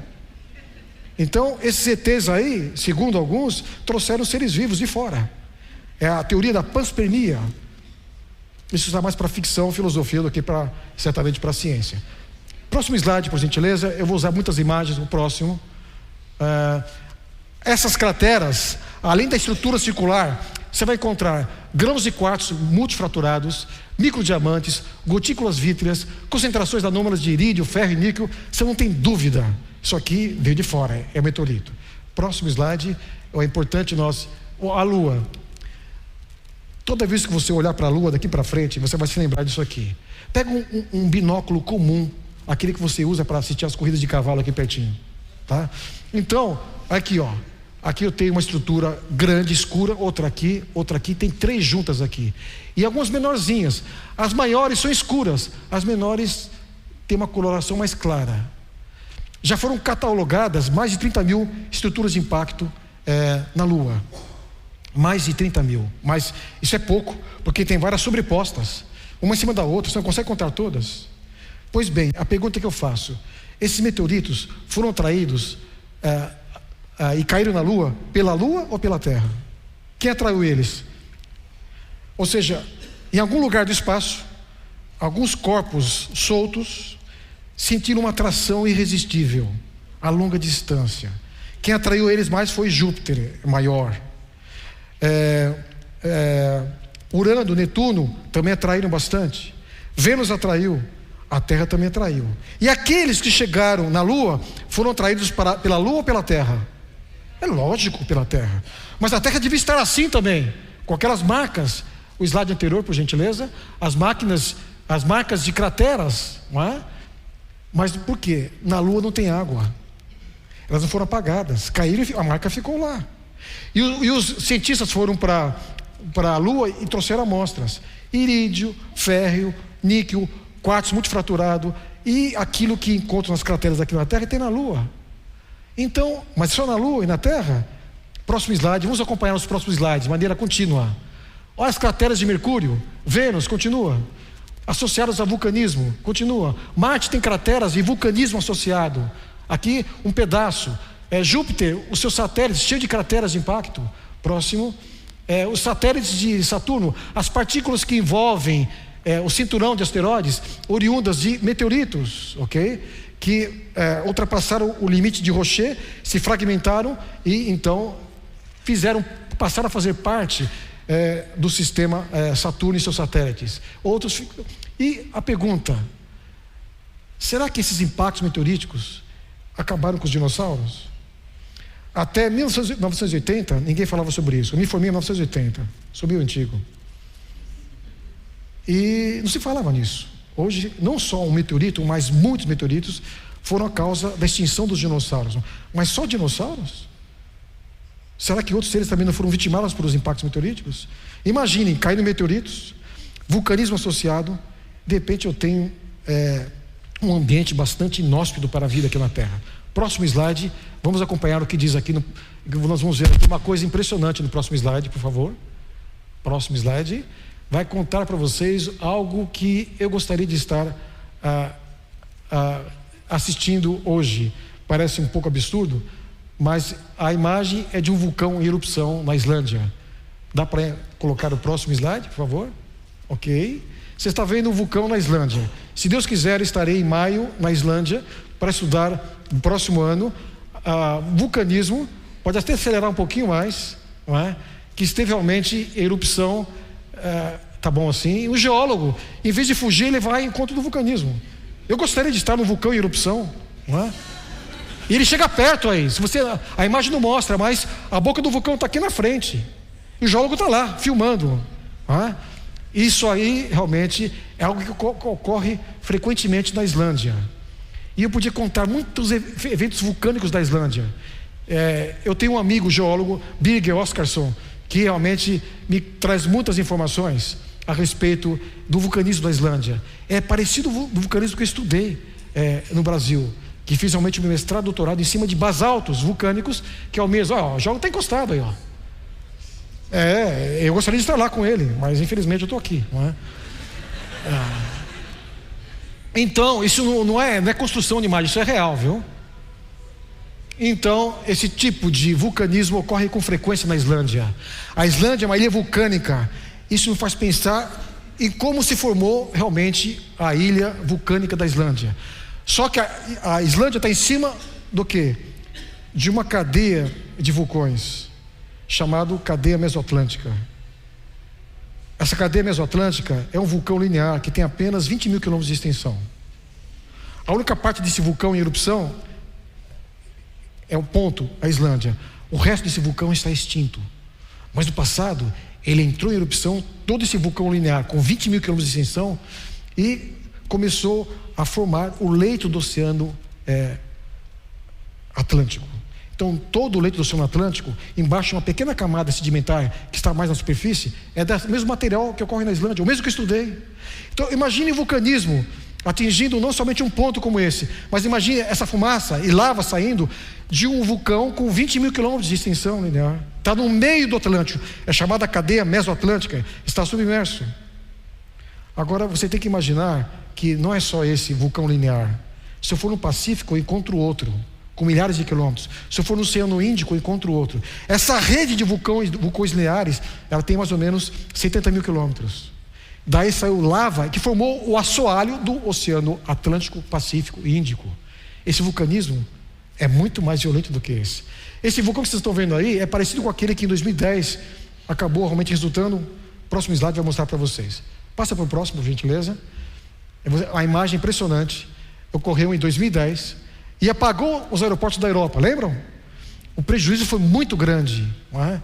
Então esses ETs aí, segundo alguns, trouxeram seres vivos de fora. É a teoria da panspermia. Isso está mais para ficção, filosofia do que certamente para a ciência. Próximo slide, por gentileza. Eu vou usar muitas imagens no próximo. Essas crateras, além da estrutura circular, você vai encontrar grãos de quartzo multifraturados, microdiamantes, gotículas vítreas, concentrações anômalas de irídio, ferro e níquel. Você não tem dúvida, isso aqui veio de fora, é meteorito. Próximo slide. É importante a Lua. Toda vez que você olhar para a Lua daqui para frente, você vai se lembrar disso aqui. Pega um binóculo comum, aquele que você usa para assistir as corridas de cavalo aqui pertinho, tá? Então, aqui ó, aqui eu tenho uma estrutura grande, escura, outra aqui, tem 3 juntas aqui. E algumas menorzinhas. As maiores são escuras, as menores têm uma coloração mais clara. Já foram catalogadas mais de 30 mil estruturas de impacto na Lua. Mais de 30 mil, mas isso é pouco, porque tem várias sobrepostas, uma em cima da outra, você não consegue contar todas. Pois bem, a pergunta que eu faço: esses meteoritos foram atraídos e caíram na Lua pela Lua ou pela Terra? Quem atraiu eles? Ou seja, em algum lugar do espaço, alguns corpos soltos sentiram uma atração irresistível a longa distância. Quem atraiu eles mais foi Júpiter, maior. Urano, Netuno também atraíram bastante. Vênus atraiu, a Terra também atraiu. E aqueles que chegaram na Lua foram atraídos pela Lua ou pela Terra? É lógico, pela Terra. Mas a Terra devia estar assim também, com aquelas marcas. O slide anterior, por gentileza. As marcas de crateras, não é? Mas por quê? Na Lua não tem água, elas não foram apagadas, caíram e a marca ficou lá. E os cientistas foram para a Lua e trouxeram amostras: irídio, ferro, níquel, quartzo multifraturado e aquilo que encontram nas crateras aqui na Terra e tem na Lua. Então, mas só na Lua e na Terra? Próximo slide, vamos acompanhar os próximos slides de maneira contínua. Olha as crateras de Mercúrio, Vênus, continua. Associadas a vulcanismo, continua. Marte tem crateras e vulcanismo associado. Aqui um pedaço. Júpiter, os seus satélites cheios de crateras de impacto. Próximo. Os satélites de Saturno, as partículas que envolvem o cinturão de asteroides, oriundas de meteoritos, ok? Que ultrapassaram o limite de Roche, se fragmentaram e então passaram a fazer parte do sistema Saturno e seus satélites. E a pergunta: será que esses impactos meteoríticos acabaram com os dinossauros? Até 1980 ninguém falava sobre isso. Eu me formei em 1980, sou meio antigo, e não se falava nisso. Hoje não só um meteorito, mas muitos meteoritos foram a causa da extinção dos dinossauros. Mas só dinossauros? Será que outros seres também não foram vitimados por os impactos meteoríticos? Imaginem, caindo meteoritos, vulcanismo associado. De repente eu tenho um ambiente bastante inóspito para a vida aqui na Terra. Próximo slide, vamos acompanhar o que diz aqui. Nós vamos ver aqui uma coisa impressionante no próximo slide, por favor. Próximo slide vai contar para vocês algo que eu gostaria de estar assistindo hoje. Parece um pouco absurdo, mas a imagem é de um vulcão em erupção na Islândia. Dá para colocar o próximo slide, por favor? Ok. Você está vendo um vulcão na Islândia. Se Deus quiser, estarei em maio na Islândia para estudar no próximo ano vulcanismo. Pode até acelerar um pouquinho mais, não é? Que esteve realmente em erupção. Tá bom assim? O geólogo, em vez de fugir, ele vai ao encontro do vulcanismo. Eu gostaria de estar num vulcão em erupção, não é? E ele chega perto aí. A imagem não mostra, mas a boca do vulcão está aqui na frente. E o geólogo está lá, filmando. Não é? Isso aí realmente é algo que ocorre frequentemente na Islândia. E eu podia contar muitos eventos vulcânicos da Islândia. Eu tenho um amigo geólogo, Birger Oskarsson, que realmente me traz muitas informações a respeito do vulcanismo da Islândia. É parecido com o vulcanismo que eu estudei no Brasil, que fiz realmente meu mestrado, doutorado em cima de basaltos vulcânicos, que é o mesmo. O geólogo está encostado aí, ó. Eu gostaria de estar lá com ele, mas infelizmente eu estou aqui, não é? Então, isso não é construção de imagem, isso é real, viu? Então, esse tipo de vulcanismo ocorre com frequência na Islândia. A Islândia é uma ilha vulcânica. Isso me faz pensar em como se formou realmente a ilha vulcânica da Islândia. Só que a Islândia está em cima do quê? De uma cadeia de vulcões, chamado cadeia mesoatlântica. Essa cadeia mesoatlântica é um vulcão linear que tem apenas 20 mil quilômetros de extensão. A única parte desse vulcão em erupção é um ponto, a Islândia. O resto desse vulcão está extinto. Mas no passado, ele entrou em erupção, todo esse vulcão linear com 20 mil quilômetros de extensão, e começou a formar o leito do Oceano Atlântico. Então, todo o leito do Oceano Atlântico, embaixo uma pequena camada sedimentar que está mais na superfície, é do mesmo material que ocorre na Islândia, o mesmo que eu estudei. Então, imagine o vulcanismo atingindo não somente um ponto como esse, mas imagine essa fumaça e lava saindo de um vulcão com 20 mil quilômetros de extensão linear. Está no meio do Atlântico, é chamada cadeia mesoatlântica, está submerso. Agora você tem que imaginar que não é só esse vulcão linear. Se eu for no Pacífico, eu encontro outro, com milhares de quilômetros. Se eu for no Oceano Índico, eu encontro outro. Essa rede de vulcões lineares, ela tem mais ou menos 70 mil quilômetros. Daí saiu lava que formou o assoalho do Oceano Atlântico, Pacífico e Índico. Esse vulcanismo é muito mais violento do que esse. Esse vulcão que vocês estão vendo aí é parecido com aquele que em 2010 acabou realmente resultando. O próximo slide vai mostrar para vocês. Passa para o próximo, por gentileza. A imagem impressionante ocorreu em 2010 e apagou os aeroportos da Europa, lembram? O prejuízo foi muito grande, não é?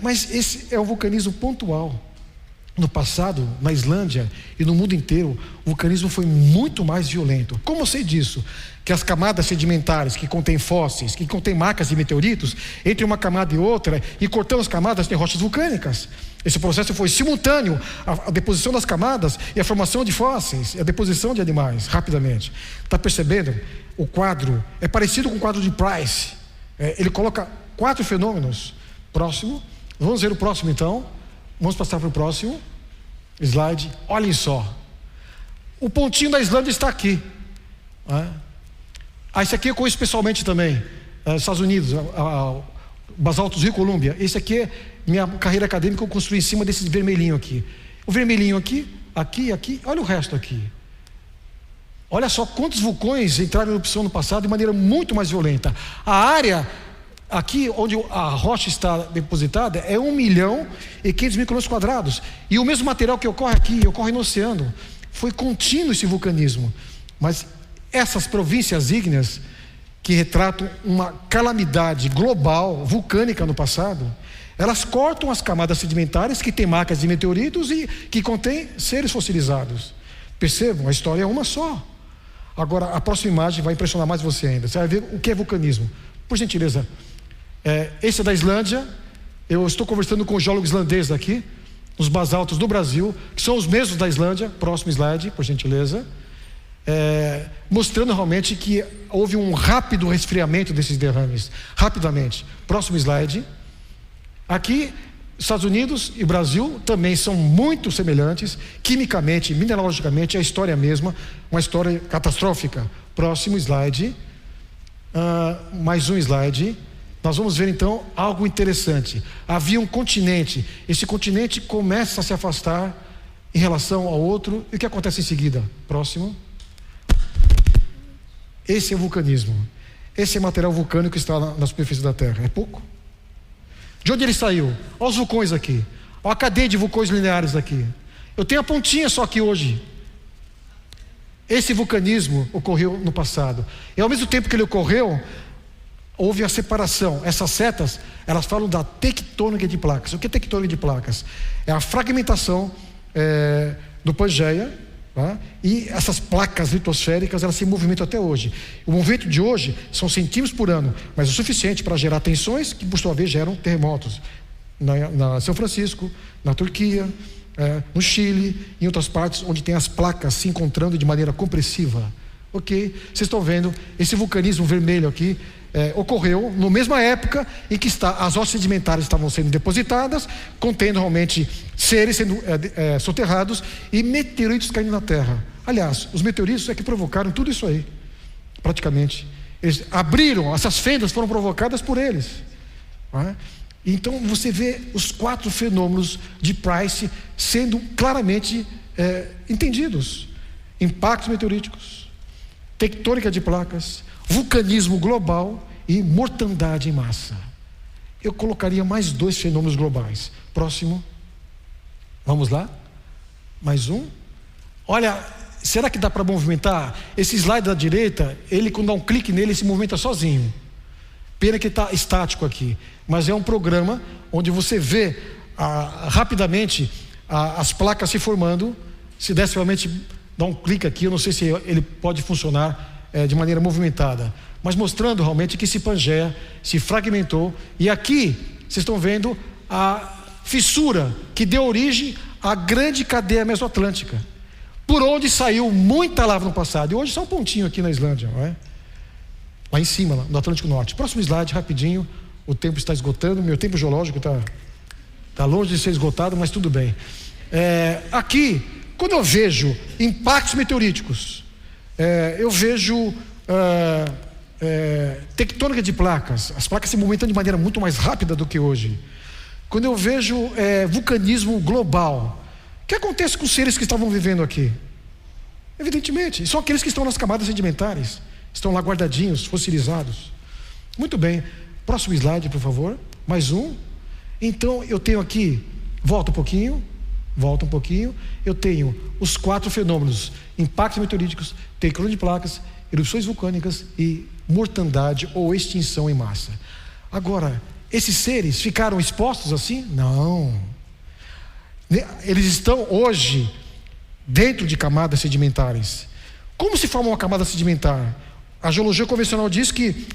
Mas esse é um vulcanismo pontual. No passado, na Islândia e no mundo inteiro, o vulcanismo foi muito mais violento. Como eu sei disso? Que as camadas sedimentares que contêm fósseis, que contêm marcas de meteoritos, entre uma camada e outra, e cortando as camadas, tem rochas vulcânicas. Esse processo foi simultâneo, a deposição das camadas e a formação de fósseis, e a deposição de animais, rapidamente. Está percebendo? O quadro é parecido com o quadro de Price. Ele coloca 4 fenômenos. Próximo. Vamos ver o próximo então. Vamos passar para o próximo slide. Olhem só. O pontinho da Islândia está aqui. Esse aqui eu conheço pessoalmente também. Estados Unidos, basaltos Rio Colômbia. Esse aqui é minha carreira acadêmica, eu construí em cima desse vermelhinho aqui. O vermelhinho aqui, aqui. Olha o resto aqui. Olha só quantos vulcões entraram em erupção no passado de maneira muito mais violenta. A área aqui onde a rocha está depositada é 1.500.000 km². E o mesmo material que ocorre aqui, ocorre no oceano. Foi contínuo esse vulcanismo. Mas essas províncias ígneas, que retratam uma calamidade global, vulcânica no passado, elas cortam as camadas sedimentares que têm marcas de meteoritos e que contêm seres fossilizados. Percebam, a história é uma só. Agora, a próxima imagem vai impressionar mais você ainda. Você vai ver o que é vulcanismo. Por gentileza. Esse é da Islândia. Eu estou conversando com o geólogo islandês aqui, nos basaltos do Brasil, que são os mesmos da Islândia. Próximo slide, por gentileza. Mostrando realmente que houve um rápido resfriamento desses derrames. Rapidamente. Próximo slide. Aqui, Estados Unidos e Brasil também são muito semelhantes, quimicamente, mineralogicamente, é a história é a mesma, uma história catastrófica. Próximo slide. Mais um slide. nós vamos ver então algo interessante. Havia um continente, esse continente começa a se afastar em relação ao outro, e o que acontece em seguida? Próximo. Esse é o vulcanismo. Esse é material vulcânico que está na superfície da Terra. É pouco? De onde ele saiu? Olha os vulcões aqui. Olha a cadeia de vulcões lineares aqui. Eu tenho a pontinha só aqui hoje. Esse vulcanismo ocorreu no passado. E ao mesmo tempo que ele ocorreu, houve a separação. Essas setas, elas falam da tectônica de placas. O que é tectônica de placas? É a fragmentação do Pangeia, tá? E essas placas litosféricas, elas se movimentam até hoje. O movimento de hoje são centímetros por ano, mas o suficiente para gerar tensões que, por sua vez, geram terremotos. Na São Francisco, na Turquia, no Chile, em outras partes onde tem as placas se encontrando de maneira compressiva. Ok? Vocês estão vendo, esse vulcanismo vermelho aqui ocorreu na mesma época em que as rochas sedimentares estavam sendo depositadas, contendo realmente seres sendo soterrados e meteoritos caindo na Terra. Aliás, os meteoritos é que provocaram tudo isso aí, praticamente. Eles abriram, essas fendas foram provocadas por eles. Não é? Então você vê os 4 fenômenos de Price sendo claramente entendidos: impactos meteoríticos, tectônica de placas, vulcanismo global e mortandade em massa. Eu colocaria mais 2 fenômenos globais. Próximo. Vamos lá? Mais um. Olha, será que dá para movimentar? Esse slide da direita, ele quando dá um clique nele, ele se movimenta sozinho. Pena que está estático aqui, mas é um programa onde você vê rapidamente as placas se formando. Se desse realmente dar um clique aqui, eu não sei se ele pode funcionar de maneira movimentada, mas mostrando realmente que esse Pangeia se fragmentou. E aqui vocês estão vendo a fissura que deu origem à grande cadeia mesoatlântica, por onde saiu muita lava no passado, e hoje só um pontinho aqui na Islândia, não é? Lá em cima, no Atlântico Norte. Próximo slide, rapidinho. O tempo está esgotando. Meu tempo geológico está longe de ser esgotado, mas tudo bem. Aqui, quando eu vejo impactos meteoríticos, eu vejo tectônica de placas. As placas se movimentam de maneira muito mais rápida do que hoje. Quando eu vejo vulcanismo global, o que acontece com os seres que estavam vivendo aqui? Evidentemente, são aqueles que estão nas camadas sedimentares. Estão lá guardadinhos, fossilizados. Muito bem. Próximo slide, por favor. Mais um. Então, eu tenho aqui, volta um pouquinho. Eu tenho os 4 fenômenos: impactos meteoríticos, tectônica de placas, erupções vulcânicas e mortandade ou extinção em massa. Agora, esses seres ficaram expostos assim? Não. Eles estão hoje dentro de camadas sedimentares. Como se forma uma camada sedimentar? A geologia convencional diz que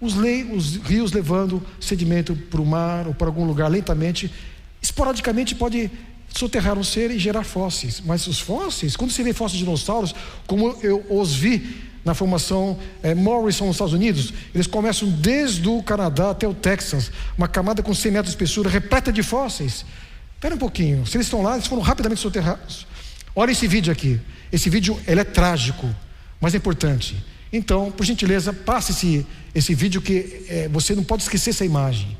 os rios levando sedimento para o mar ou para algum lugar lentamente, esporadicamente pode soterrar um ser e gerar fósseis. Mas os fósseis, quando você vê fósseis de dinossauros, como eu os vi na formação Morrison nos Estados Unidos, eles começam desde o Canadá até o Texas, uma camada com 100 metros de espessura, repleta de fósseis. Espera um pouquinho, se eles estão lá, eles foram rapidamente soterrados. Olha esse vídeo aqui. Esse vídeo ele é trágico, mas é importante. Então, por gentileza, passe esse vídeo que você não pode esquecer essa imagem.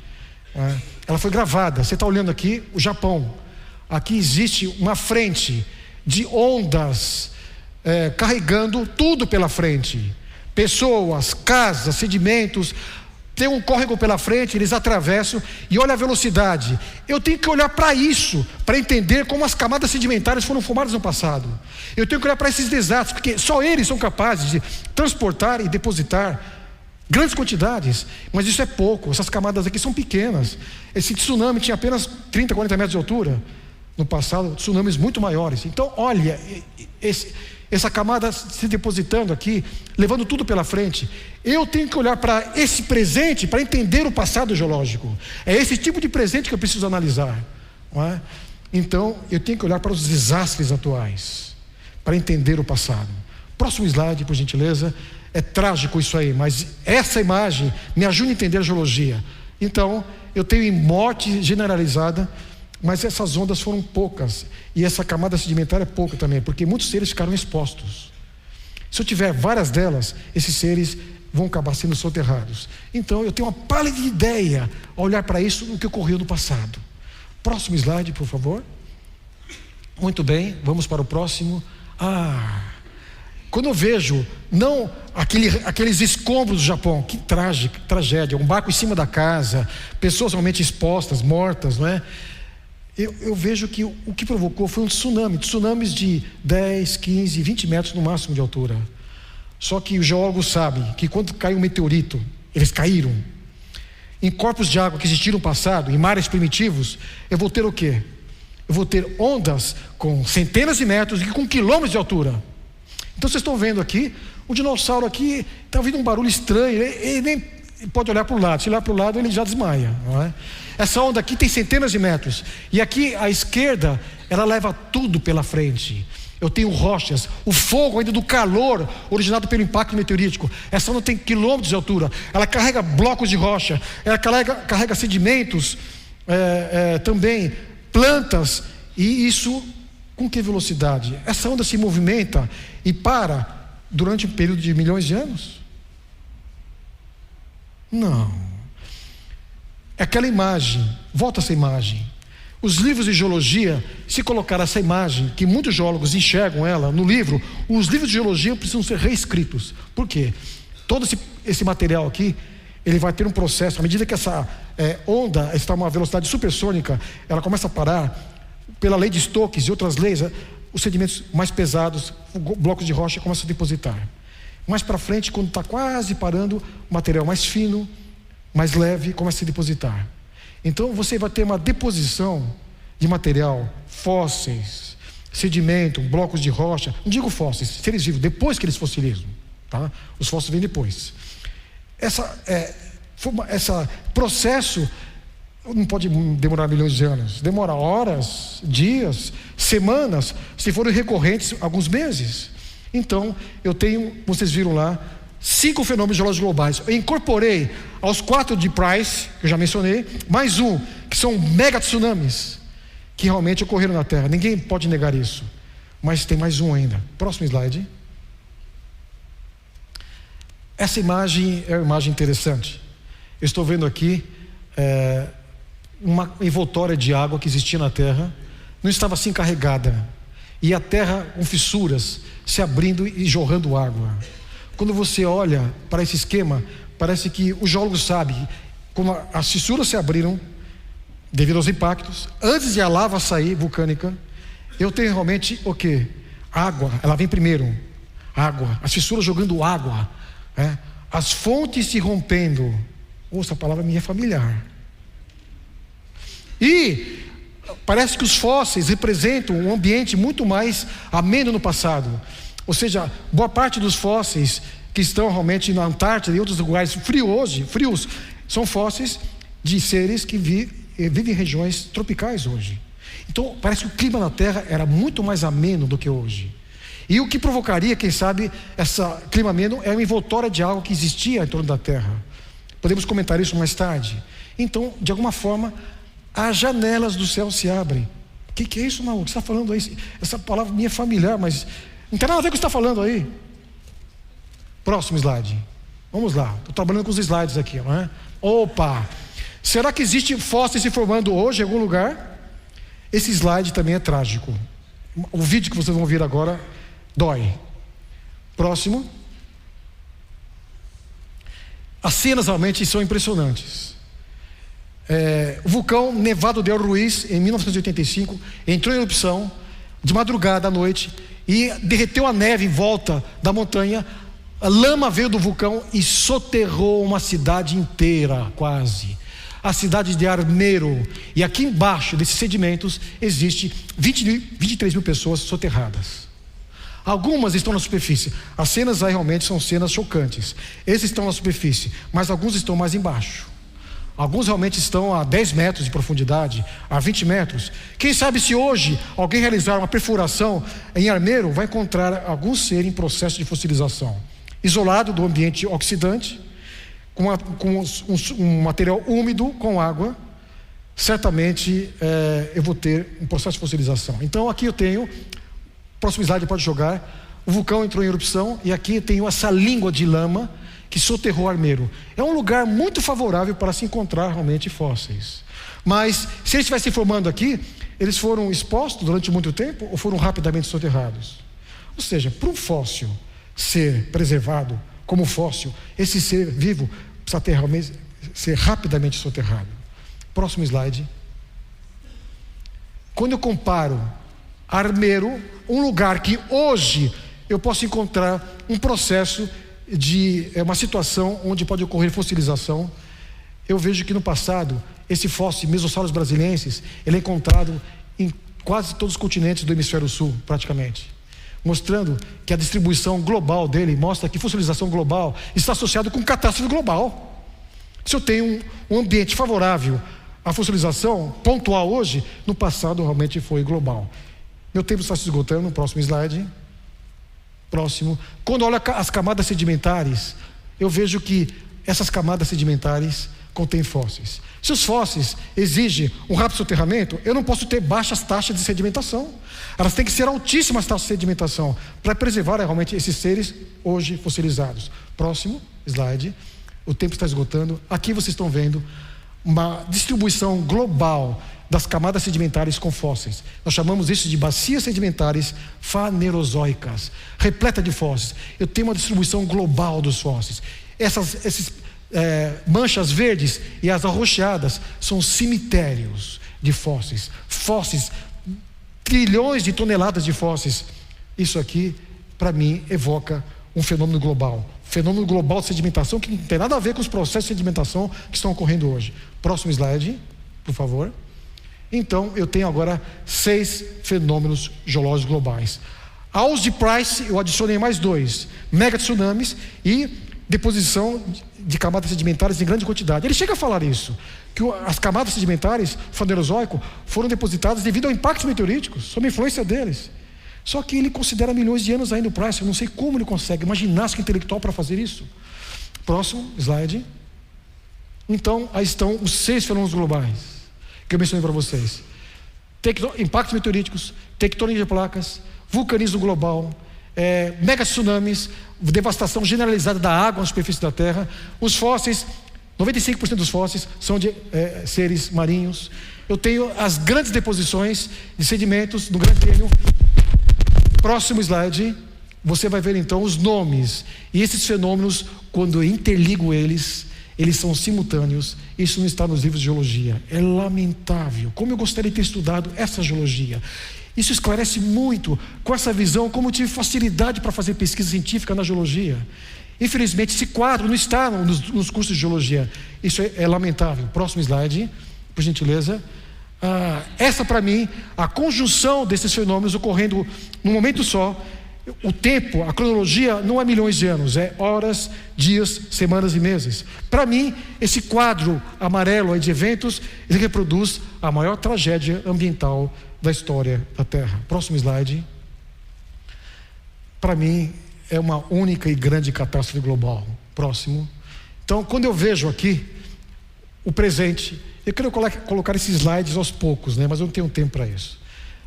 Ela foi gravada. Você está olhando aqui o Japão. Aqui existe uma frente de ondas carregando tudo pela frente. Pessoas, casas, sedimentos. Tem um córrego pela frente, eles atravessam e olha a velocidade. Eu tenho que olhar para isso, para entender como as camadas sedimentares foram formadas no passado. Eu tenho que olhar para esses desastres, porque só eles são capazes de transportar e depositar grandes quantidades. Mas isso é pouco, essas camadas aqui são pequenas. Esse tsunami tinha apenas 30, 40 metros de altura. No passado, tsunamis muito maiores. Então, olha, essa camada se depositando aqui, levando tudo pela frente. Eu tenho que olhar para esse presente para entender o passado geológico. É esse tipo de presente que eu preciso analisar, não é? Então, eu tenho que olhar para os desastres atuais para entender o passado. Próximo slide, por gentileza. É trágico isso aí, mas essa imagem me ajuda a entender a geologia. Então, eu tenho morte generalizada, mas essas ondas foram poucas, e essa camada sedimentar é pouca também, porque muitos seres ficaram expostos. Se eu tiver várias delas, esses seres vão acabar sendo soterrados. Então eu tenho uma pálida ideia ao olhar para isso no que ocorreu no passado. Próximo slide, por favor. Muito bem, vamos para o próximo. Quando eu vejo, não aqueles escombros do Japão, que tragédia, um barco em cima da casa, pessoas realmente expostas, mortas, não é? Eu vejo que o que provocou foi um tsunamis de 10, 15, 20 metros no máximo de altura. Só que os geólogos sabem que quando cai um meteorito, eles caíram em corpos de água que existiram no passado, em mares primitivos, eu vou ter o quê? Eu vou ter ondas com centenas de metros e com quilômetros de altura. Então vocês estão vendo aqui, o dinossauro aqui, está ouvindo um barulho estranho, ele nem pode olhar para o lado, se olhar para o lado ele já desmaia, não é? Essa onda aqui tem centenas de metros, e aqui à esquerda, ela leva tudo pela frente. Eu tenho rochas, o fogo ainda do calor originado pelo impacto meteorítico. Essa onda tem quilômetros de altura, ela carrega blocos de rocha, ela carrega sedimentos, também plantas, e isso com que velocidade? Essa onda se movimenta e para durante um período de milhões de anos? Não. Aquela imagem, volta essa imagem. Os livros de geologia, se colocar essa imagem, que muitos geólogos enxergam ela no livro, os livros de geologia precisam ser reescritos. Por quê? Todo esse material aqui, ele vai ter um processo, à medida que essa onda está a uma velocidade supersônica, ela começa a parar, pela lei de Stokes e outras leis, os sedimentos mais pesados, blocos de rocha começam a depositar. Mais para frente, quando está quase parando, o material mais fino, mais leve, começa a depositar. Então você vai ter uma deposição de material, fósseis, sedimento, blocos de rocha. Não digo fósseis, seres vivos, depois que eles fossilizam, tá? Os fósseis vêm depois. Esse processo não pode demorar milhões de anos, demora horas, dias, semanas, se forem recorrentes, alguns meses. Então eu tenho, vocês viram lá, 5 fenômenos geológicos globais. Eu incorporei aos 4 de Price, que eu já mencionei, mais um, que são mega tsunamis, que realmente ocorreram na Terra. Ninguém pode negar isso. Mas tem mais um ainda. Próximo slide. Essa imagem é uma imagem interessante. Eu estou vendo aqui uma envoltória de água que existia na Terra. Não estava assim carregada. E a Terra com fissuras, se abrindo e jorrando água. Quando você olha para esse esquema, parece que os geólogos sabem como as fissuras se abriram devido aos impactos. Antes de a lava sair vulcânica, eu tenho realmente o quê? Água, ela vem primeiro. Água, as fissuras jogando água, as fontes se rompendo. Essa palavra me é familiar. E parece que os fósseis representam um ambiente muito mais ameno no passado. Ou seja, boa parte dos fósseis que estão realmente na Antártida e outros lugares frios, são fósseis de seres que vivem em regiões tropicais hoje. Então, parece que o clima na Terra era muito mais ameno do que hoje. E o que provocaria, quem sabe, esse clima ameno é uma envoltória de água que existia em torno da Terra. Podemos comentar isso mais tarde. Então, de alguma forma, as janelas do céu se abrem. O que é isso, Naú? O que você está falando aí? Essa palavra minha é familiar, mas não tem nada a ver com o que você está falando aí. Próximo slide. Vamos lá. Estou trabalhando com os slides aqui, não é? Opa! Será que existe fósseis se formando hoje em algum lugar? Esse slide também é trágico. O vídeo que vocês vão ver agora dói. Próximo. As cenas realmente são impressionantes. O vulcão Nevado del Ruiz, em 1985, entrou em erupção de madrugada à noite e derreteu a neve em volta da montanha. A lama veio do vulcão e soterrou uma cidade inteira, quase. A cidade de Armero. E aqui embaixo desses sedimentos existe 23 mil pessoas soterradas. Algumas estão na superfície. As cenas aí realmente são cenas chocantes. Esses estão na superfície, mas alguns estão mais embaixo. Alguns realmente estão a 10 metros de profundidade, a 20 metros. Quem sabe se hoje alguém realizar uma perfuração em Armero, vai encontrar algum ser em processo de fossilização. Isolado do ambiente oxidante, com um material úmido, com água, certamente eu vou ter um processo de fossilização. Então aqui eu tenho, próximo slide pode jogar, o vulcão entrou em erupção e aqui eu tenho essa língua de lama que soterrou Armeiro. É um lugar muito favorável para se encontrar realmente fósseis. Mas, se eles estivessem formando aqui, eles foram expostos durante muito tempo ou foram rapidamente soterrados? Ou seja, para um fóssil ser preservado como fóssil, esse ser vivo precisa ser rapidamente soterrado. Próximo slide. Quando eu comparo Armeiro, um lugar que hoje eu posso encontrar um processo de uma situação onde pode ocorrer fossilização, eu vejo que no passado esse fóssil Mesosaurus brasiliensis, ele é encontrado em quase todos os continentes do hemisfério sul, praticamente, mostrando que a distribuição global dele mostra que fossilização global está associada com catástrofe global. Se eu tenho um ambiente favorável à fossilização pontual hoje, no passado realmente foi global. Meu tempo está se esgotando. No próximo slide. Próximo. Quando eu olho as camadas sedimentares, eu vejo que essas camadas sedimentares contêm fósseis. Se os fósseis exigem um rápido soterramento, eu não posso ter baixas taxas de sedimentação. Elas têm que ser altíssimas taxas de sedimentação para preservar realmente esses seres hoje fossilizados. Próximo slide. O tempo está esgotando. Aqui vocês estão vendo uma distribuição global das camadas sedimentares com fósseis. Nós chamamos isso de bacias sedimentares fanerozoicas, repleta de fósseis. Eu tenho uma distribuição global dos fósseis. Essas manchas verdes e as arroxeadas são cemitérios de fósseis. Fósseis, trilhões de toneladas de fósseis. Isso aqui, para mim, evoca um fenômeno global. Fenômeno global de sedimentação que não tem nada a ver com os processos de sedimentação que estão ocorrendo hoje. Próximo slide, por favor. Então, eu tenho agora 6 fenômenos geológicos globais. Aos de Price, eu adicionei mais 2. Mega tsunamis e deposição de camadas sedimentares em grande quantidade. Ele chega a falar isso, que as camadas sedimentares fanerozoico foram depositadas devido ao impacto meteorítico, sob a influência deles. Só que ele considera milhões de anos ainda o Price. Eu não sei como ele consegue uma ginástica intelectual para fazer isso. Próximo slide. Então, aí estão os 6 fenômenos globais que eu mencionei para vocês: impactos meteoríticos, tectônica de placas, vulcanismo global, mega tsunamis, devastação generalizada da água na superfície da Terra. Os fósseis, 95% dos fósseis são de seres marinhos. Eu tenho as grandes deposições de sedimentos no Grande Cânion. Próximo slide. Você vai ver então os nomes. E esses fenômenos, quando eu interligo eles são simultâneos. Isso não está nos livros de geologia. É lamentável. Como eu gostaria de ter estudado essa geologia. Isso esclarece muito com essa visão, como eu tive facilidade para fazer pesquisa científica na geologia. Infelizmente, esse quadro não está nos cursos de geologia. Isso é lamentável. Próximo slide, por gentileza. Essa, para mim, a conjunção desses fenômenos ocorrendo num momento só. O tempo, a cronologia não é milhões de anos, é horas, dias, semanas e meses. Para mim, esse quadro amarelo aí de eventos, ele reproduz a maior tragédia ambiental da história da Terra. Próximo slide. Para mim, é uma única e grande catástrofe global. Próximo. Então, quando eu vejo aqui o presente, eu quero colocar esses slides aos poucos, mas eu não tenho tempo para isso.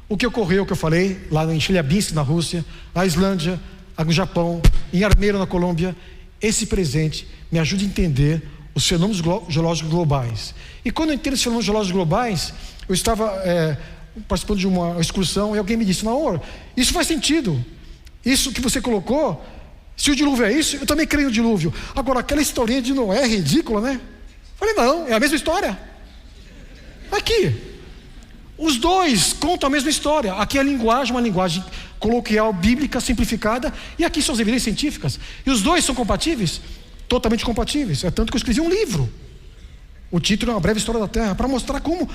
O que ocorreu, que eu falei, lá em Chelyabinsk, na Rússia, na Islândia, no Japão, em Armeiro, na Colômbia, esse presente me ajuda a entender os fenômenos geológicos globais. E quando eu entendo os fenômenos geológicos globais, eu estava participando de uma excursão e alguém me disse: Naor, isso faz sentido. Isso que você colocou, se o dilúvio é isso, eu também creio no dilúvio. Agora, aquela historinha de Noé é ridícula, né? Falei, não, é a mesma história. Aqui. Os dois contam a mesma história. Aqui a linguagem, uma linguagem coloquial, bíblica, simplificada, e aqui são as evidências científicas. E os dois são compatíveis? Totalmente compatíveis. É tanto que eu escrevi um livro. O título é Uma Breve História da Terra, para mostrar como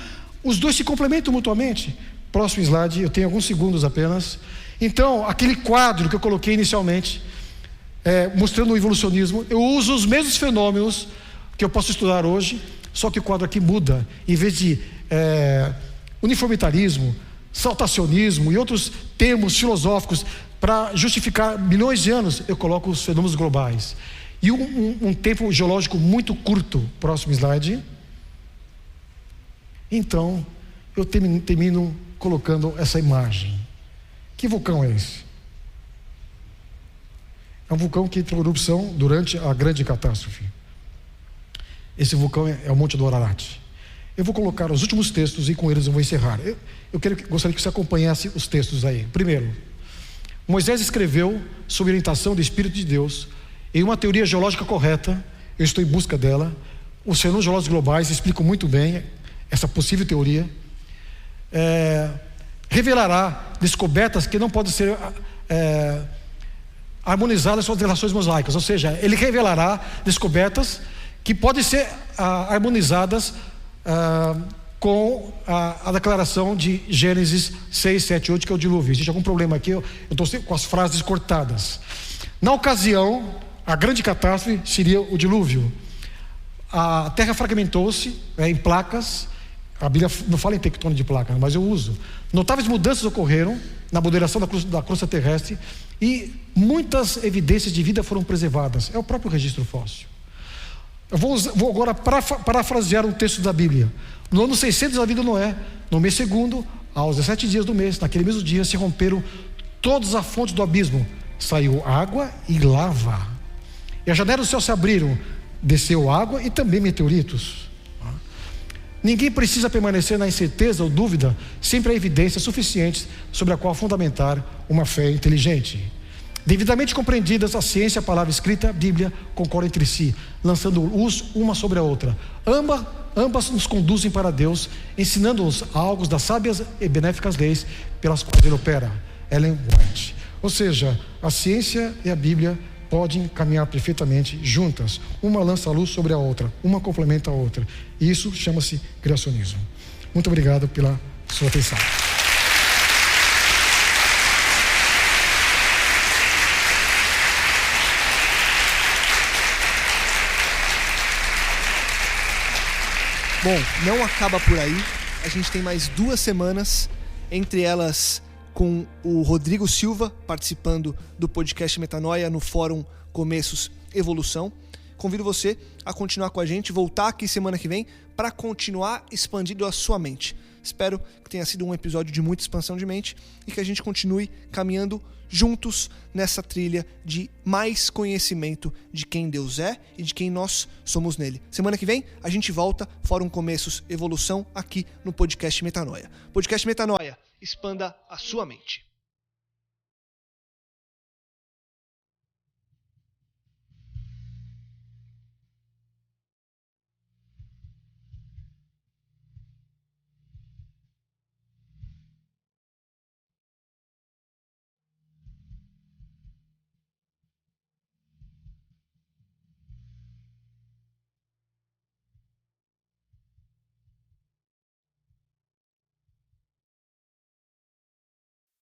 os dois se complementam mutuamente. Próximo slide, eu tenho alguns segundos apenas. Então, aquele quadro que eu coloquei inicialmente, mostrando o evolucionismo, eu uso os mesmos fenômenos que eu posso estudar hoje, só que o quadro aqui muda. Em vez de uniformitarismo, saltacionismo e outros termos filosóficos para justificar milhões de anos, eu coloco os fenômenos globais. E um tempo geológico muito curto. Próximo slide. Então, eu termino colocando essa imagem. Que vulcão é esse? É um vulcão que entrou em erupção durante a grande catástrofe. Esse vulcão é o Monte do Ararat. Eu vou colocar os últimos textos e com eles eu vou encerrar. Gostaria que você acompanhasse os textos aí. Primeiro, Moisés escreveu, sob orientação do Espírito de Deus, em uma teoria geológica correta. Eu estou em busca dela. Os fenômenos geológicos globais explicam muito bem essa possível teoria. Revelará descobertas que não podem ser harmonizadas com as relações mosaicas, ou seja, ele revelará descobertas que podem ser harmonizadas com a declaração de Gênesis 6, 7, 8, que é o dilúvio. Existe algum problema aqui? Eu estou com as frases cortadas. Na ocasião, a grande catástrofe seria o dilúvio. A terra fragmentou-se em placas. A Bíblia não fala em tectônica de placas, mas eu uso. Notáveis mudanças ocorreram na moderação da crosta terrestre e muitas evidências de vida foram preservadas. É o próprio registro fóssil. Eu vou agora parafrasear um texto da Bíblia. No ano 600 da vida de Noé, no mês segundo, aos 17 dias do mês, naquele mesmo dia se romperam todas as fontes do abismo. Saiu água e lava. E as janelas do céu se abriram. Desceu água e também meteoritos. Ninguém precisa permanecer na incerteza ou dúvida. Sempre há evidências suficientes sobre a qual fundamentar uma fé inteligente. Devidamente compreendidas, a ciência, a palavra escrita, a Bíblia, concordam entre si, lançando luz uma sobre a outra. Ambas nos conduzem para Deus, ensinando-nos algo das sábias e benéficas leis pelas quais Ele opera. Ellen White. Ou seja, a ciência e a Bíblia podem caminhar perfeitamente juntas. Uma lança a luz sobre a outra, uma complementa a outra. E isso chama-se criacionismo. Muito obrigado pela sua atenção. Bom, não acaba por aí. A gente tem mais 2 semanas, entre elas com o Rodrigo Silva participando do podcast Metanoia no Fórum Começos Evolução. Convido você a continuar com a gente, voltar aqui semana que vem para continuar expandindo a sua mente. Espero que tenha sido um episódio de muita expansão de mente e que a gente continue caminhando juntos nessa trilha de mais conhecimento de quem Deus é e de quem nós somos nele. Semana que vem a gente volta, Fórum Começos Evolução, aqui no podcast Metanoia. Podcast Metanoia, expanda a sua mente.